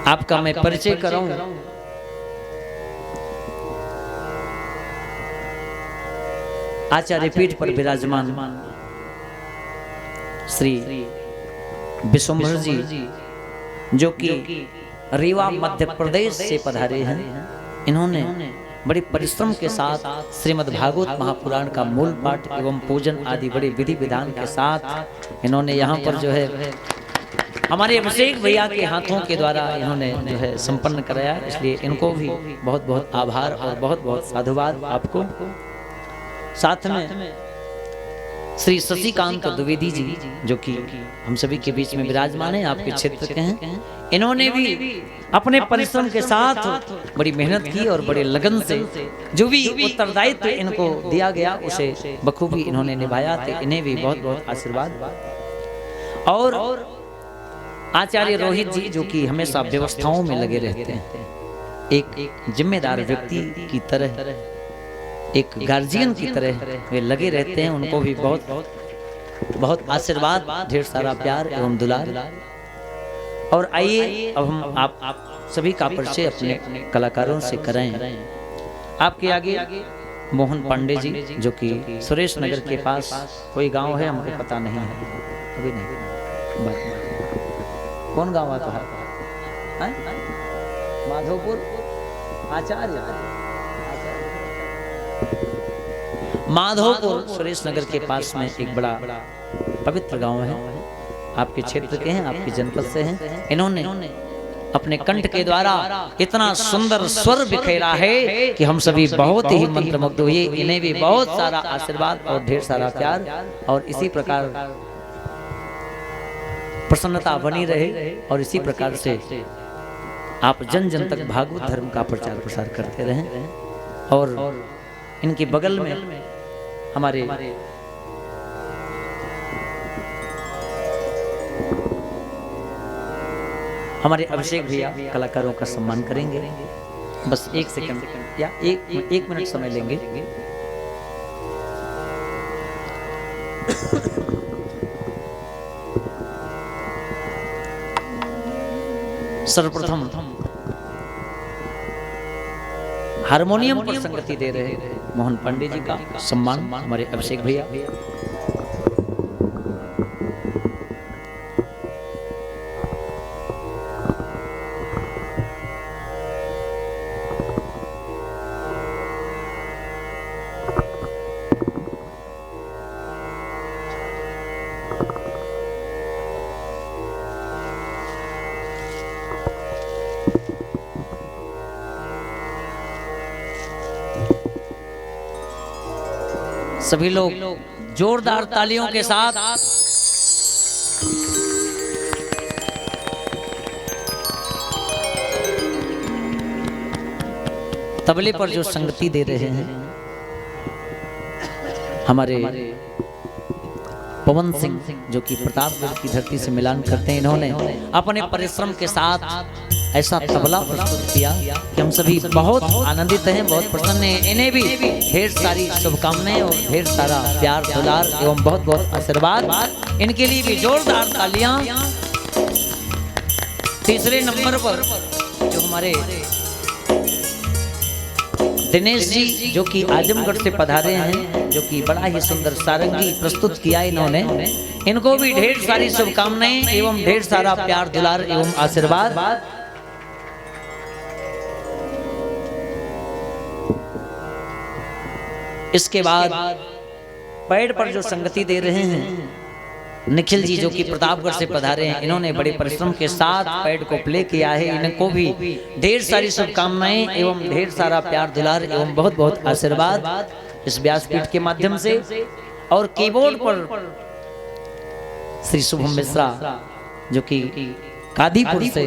आपका मैं परिचय कराऊं, आचार्य पीठ पर विराजमान श्री विश्वम्भर जी जो कि रीवा मध्य प्रदेश से पधारे हैं। इन्होंने बड़े परिश्रम के साथ श्रीमद् भागवत महापुराण का मूल पाठ एवं पूजन आदि बड़े विधि विधान के साथ इन्होंने यहाँ पर जो है हमारे अभिषेक भैया के हाथों के द्वारा इन्होंने जो है संपन्न कराया। इसलिए इनको भी बहुत बहुत आभार और बहुत बहुत साधुवाद आपको। साथ में श्री शशिकांत द्विवेदी जी जो कि हम सभी के बीच में विराजमान हैं, आपके क्षेत्र के हैं। इन्होंने भी अपने परिश्रम के साथ बड़ी मेहनत की और बड़े लगन से जो भी उत्तरदायित्व इनको दिया गया उसे बखूबी इन्होंने निभाया। तो इन्हें भी बहुत बहुत आशीर्वाद। और आचार्य रोहित जी जो कि हमेशा व्यवस्थाओं में लगे रहते हैं, एक जिम्मेदार व्यक्ति की तरह, एक गार्जियन की तरह वे लगे रहते हैं। उनको भी बहुत बहुत आशीर्वाद, ढेर सारा प्यार एवं दुलार। और आइए अब हम आप सभी का परिचय अपने कलाकारों से कराएं। आपके आगे मोहन पांडे जी जो कि सुरेश नगर के पास कोई गांव है, हमको पता नहीं है, अभी नहीं बात। कौन गांव आता है? माधोपुर। आचार्य माधोपुर सुरेश नगर के पास में एक बड़ा पवित्र गांव है, आपके क्षेत्र के हैं, आपके जनपद से हैं। इन्होंने अपने कंठ के द्वारा इतना सुंदर स्वर बिखेरा है कि हम सभी बहुत ही मंत्रमुग्ध हुए। इन्हें भी बहुत सारा आशीर्वाद और ढेर सारा प्यार और इसी प्रकार प्रसन्नता बनी रहे और इसी प्रकार से आप जन जन तक भागवत धर्म का प्रचार प्रसार करते रहें। और इनके बगल में हमारे अभिषेक भैया कलाकारों का सम्मान करेंगे। बस 1 सेकंड या एक मिनट समय लेंगे। सर्वप्रथम हारमोनियम पर संगति दे रहे मोहन पांडे जी का सम्मान हमारे अभिषेक भैया। सभी लोग जोरदार तालियों के साथ तबले पर जो संगति दे रहे हैं हमारे पवन सिंह, जो कि प्रतापगढ़ की धरती से मिलान करते हैं, इन्होंने अपने परिश्रम के साथ ऐसा तबला प्रस्तुत किया कि हम सभी बहुत आनंदित हैं, बहुत प्रसन्न हैं। इन्हें भी ढेर सारी शुभकामनाएं और ढेर सारा प्यार दुलार एवं बहुत बहुत आशीर्वाद। इनके लिए भी जोरदार तालियां। तीसरे नंबर पर जो हमारे दिनेश जी, जो कि आजमगढ़ से पधारे हैं, जो कि बड़ा ही सुंदर सारंगी प्रस्तुत किया इन्होंने, इनको भी ढेर सारी शुभकामनाएं एवं ढेर सारा प्यार दुलार एवं आशीर्वाद। इसके बाद पैड पर जो संगति दे रहे हैं निखिल जी, जो कि प्रतापगढ़ से पधारे हैं, इन्होंने बड़े परिश्रम के साथ पैड को प्ले किया है। इनको भी ढेर सारी शुभकामनाएं एवं ढेर सारा प्यार दुलार एवं बहुत बहुत आशीर्वाद इस व्यासपीठ के माध्यम से। और कीबोर्ड पर श्री शुभम मिश्रा, जो कि कादीपुर से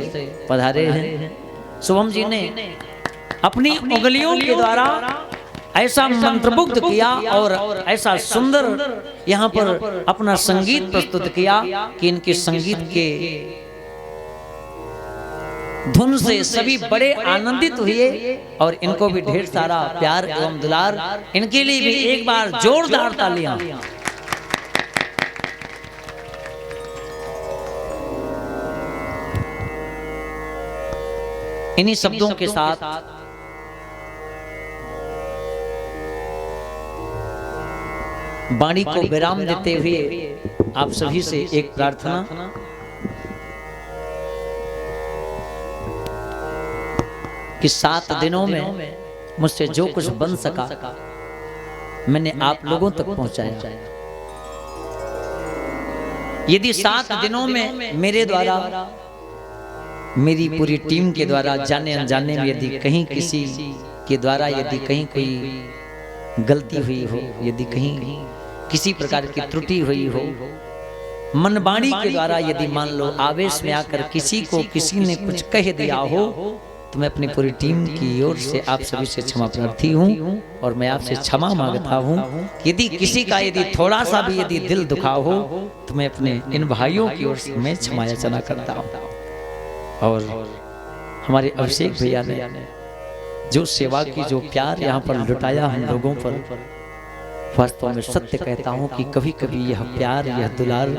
पधारे हैं। शुभम जी ने अपनी उंगलियों के द्वारा ऐसा मंत्रमुग्ध किया और ऐसा सुंदर यहाँ पर अपना संगीत प्रस्तुत किया कि इनके संगीत के धुन से सभी बड़े आनंदित हुए और इनको भी ढेर सारा प्यार एवं दुलार। इनके लिए भी एक बार जोरदार तालियां। इन्हीं शब्दों के साथ वाणी को विराम देते हुए आप सभी से एक प्रार्थना। कि 7 दिनों में मुझसे जो कुछ बन सका मैंने आप लोगों तक पहुंचाया। यदि 7 दिनों में मेरे द्वारा, मेरी पूरी टीम के द्वारा, जाने अनजाने में यदि कहीं किसी के द्वारा यदि कहीं कोई गलती हुई हो, यदि कहीं किसी प्रकार की त्रुटि हुई हो, मनबाणी के द्वारा यदि मान लो आवेश में आकर किसी को किसी ने कुछ कह दिया हो, तो मैं अपनी पूरी टीम की ओर से आप सभी से क्षमा प्रार्थी हूँ और मैं आपसे क्षमा मांगता हूँ। यदि किसी का यदि थोड़ा सा भी यदि दिल दुखा हो तो मैं अपने इन भाइयों की ओर से मैं क्षमा याचना करता हूँ। और हमारे अभिषेक भैया ने जो सेवा की, जो प्यार यहाँ पर लुटाया हम लोगों पर, वास्तव में सत्य कहता हूँ कि कभी कभी यह प्यार, यह दुलार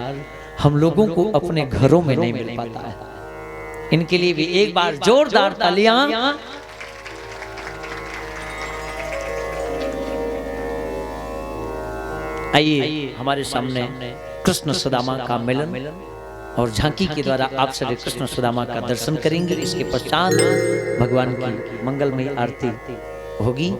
हम लोगों को अपने घरों में नहीं मिल पाता है। इनके लिए भी एक बार जोरदार तालियां। आइए हमारे सामने कृष्ण सुदामा का मिलन और झांकी के द्वारा आप सभी कृष्ण सुदामा का दर्शन करेंगे। इसके पश्चात भगवान की मंगलमयी आरती होगी।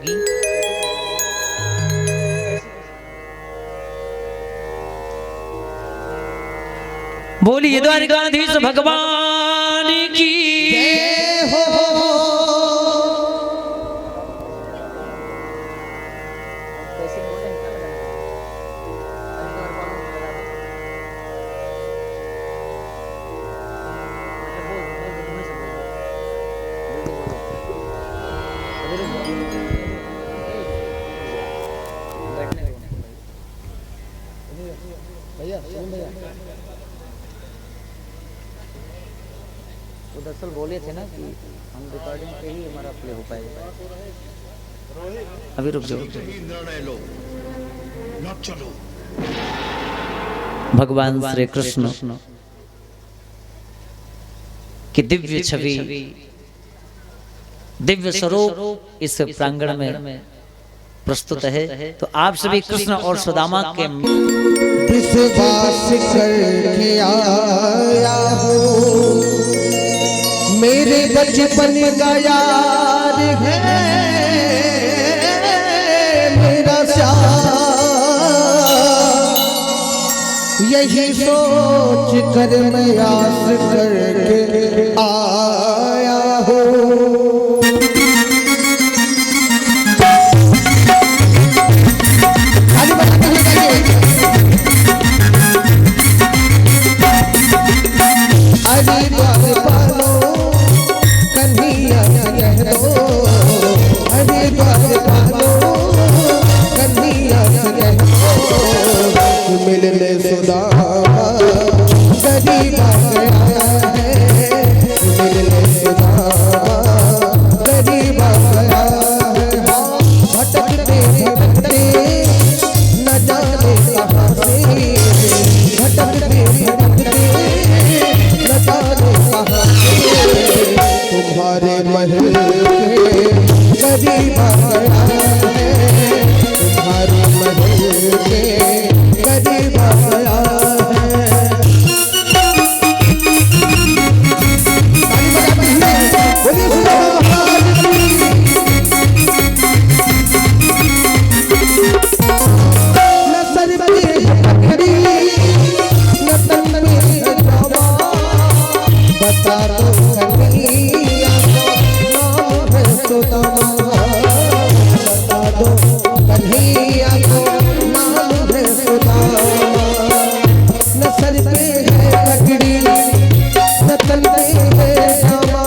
बोलिए द्वारकाधीश भगवान भगवान की जय हो। वो दरअसल बोले थे ना कि हम रिकॉर्डिंग पे ही हमारा प्ले हो पाएगा। अभी रुक जाओ। भगवान श्री कृष्ण की दिव्य छवि, दिव्य स्वरूप इस प्रांगण में प्रस्तुत है। तो आप सभी कृष्ण और सुदामा के विश्वास करके आया हो, मेरे बचपन का यार है मेरा श्याम। यही सोच कर मैं आस करके आया हो। अरे द्वार पालो कन्हैया कह दो, अरे द्वार पालो कन्हैया कह दो। मिलने सुदामा गरीब आ गया है, मिलने सुदामा गरीब आ गया है। भटकते भटकते न जाने कहाँ से, भटकते भटकते न जाने कहाँ से। तुम्हारे महल के करीब आ गया है, तुम्हारे महल के करीब आ गया है। बोलिए सुदामा महाराज की। न सर पे पकड़ी न तन में जवा, बता दो कन्हैया को नाम है सुदामा, बता दो कन्हैया को नाम है सुदामा। न सर पे है पगड़ी न तन पे है जवा,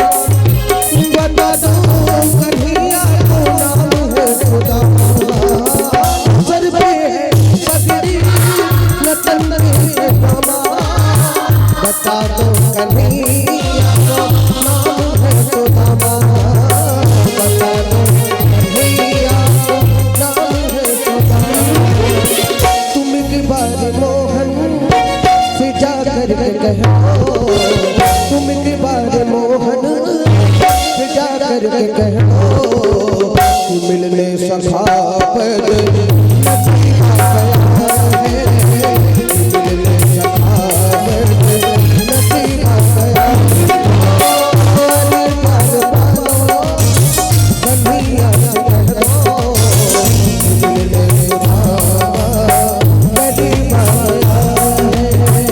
बता दो कन्हैया को नाम है सुदामा। सर पे है पगड़ी न तन पे है जवा, बता दो कन्हैया को नाम है सुदामा, बता दो कन्हैया को नाम है सुदामा। तुम एक बार मोहन से जा कर कहो, तुम एक बार मोहन से जा कर कहो, मिलने सखा पर नसीब आ गया है, मिलने सखा पर नसीब आ गया। अरे बार बालो कन्हैया कह दो, मिलने सुदामा गरीब आ गया है।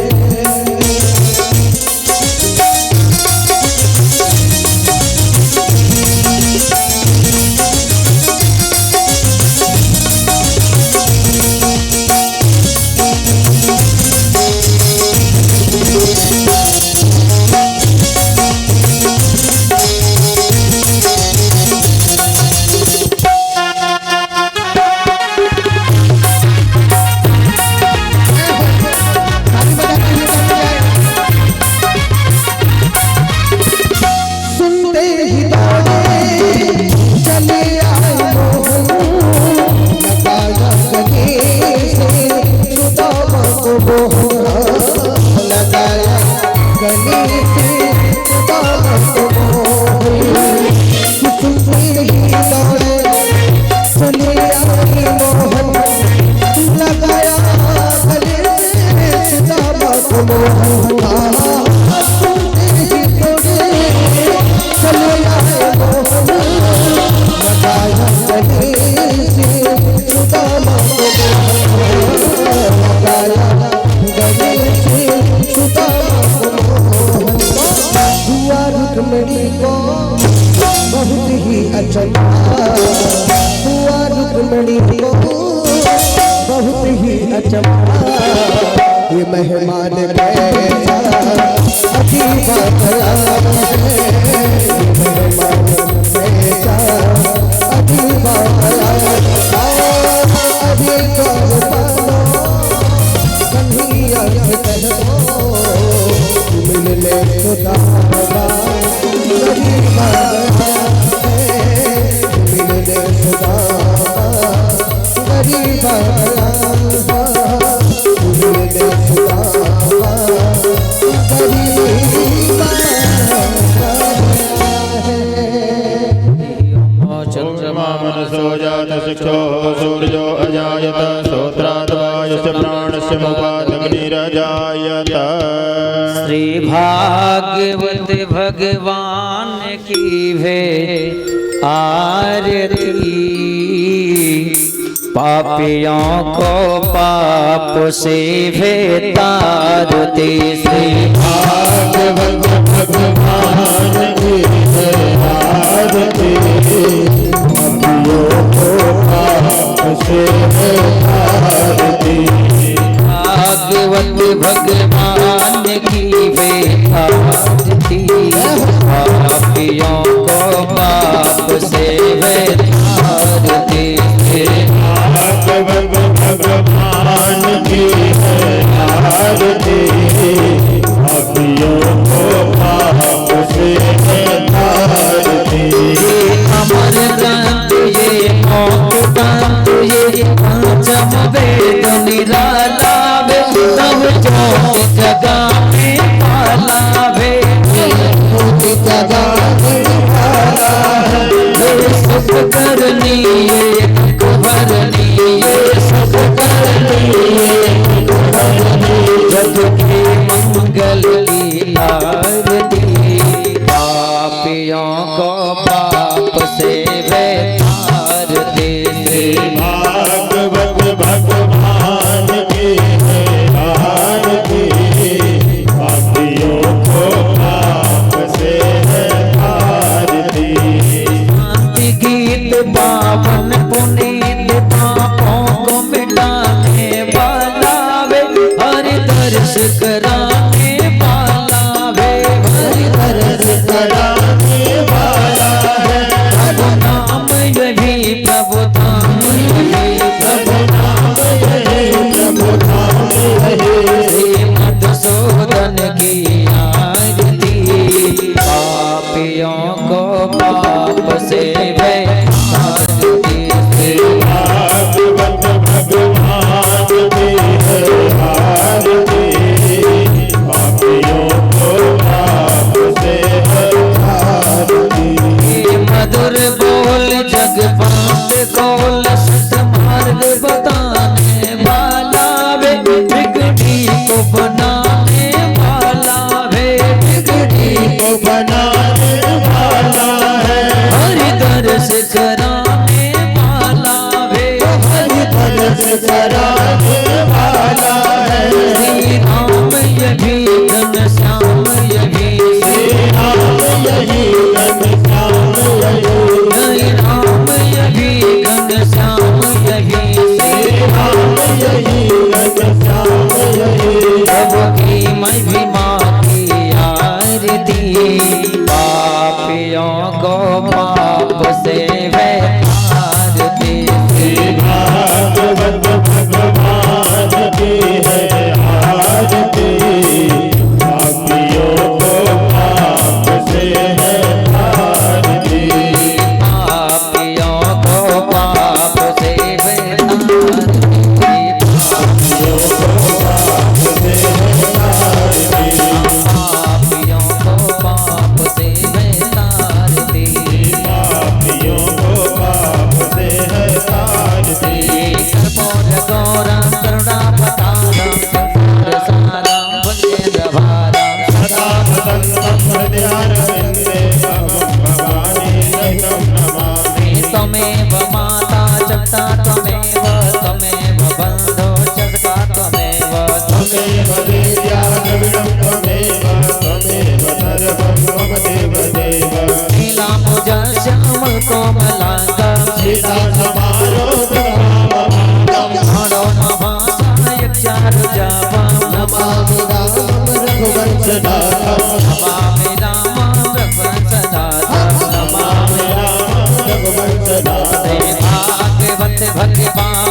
रमणी को बहुत ही अचंभा, ये मेहमान कैसा अजीब कलाम है, मेहमान कैसा अजीब कलाम। अभी तो कन्हैया से कह दो मिलने खुदा गरीब मिलने खुदा गरीब मिलने खुदा चंद्रमा मनसो जात शिक्षो सूर्यो अजायत श्रोत्राद्वायस्य प्राणस्य मुपादग्निरजायत। श्री भागवत भगवान की भे आरती, पापियों को पाप से भेतारती। श्री भागवत भगवान की आरती, पापियों को पाप से भेतारती। भागवत भगवान की भेतारती, पापियों को पाप से भेतारती। भागवत भगवान की आरती, पापियों को पाप से भेतारती। अमर ग्रंथ ये मौत ग्रंथ ये पंचम वेद निराला वे, तब ज्योति जगा में पाला वे, ज्योति जगा में पाला है। सुख करनी ये दुख भरनी ये सुख करनी ये दुख भरनी, जग के मंगल की आरती, पापियों को पाप से भेतारती। भागवत भगवान की आरती, पापियों को पाप से भेतारती। शांति गीत पावन पुनीत पापों को मिटाने वाला वे, हरि दर्श कराने वाला वे, हरि दर्श कराने वाला है। प्रभु नाम यही प्रभु धाम यही प्रभु नाम यही प्रभु धाम यही। श्री मधुसूदन की आरती, पापियों को पाप से भेतारती। भागवत भगवान की आरती, पापियों को पाप से भेतारती। मधुर बोल जग पाप कोल सत मार्ग बताने वाला वे, बिगड़ी को बनाने वाला वे, बिगड़ी को बनाने वाला है। हरि दर्श कराने वाला वे, हरि दर्श कराने वाला है। श्री राम यही घनश्याम यही, श्री राम यही घनश्याम यही, श्री राम यही घनश्याम यही, श्री राम यही घनश्याम यही। प्रभु की महिमा की आरती, पापियों को पाप से भेतारती। भागवत भगवान नमामि राम रघुवंश दाता नमामि राम रघुवंश दाता भागवत भगवान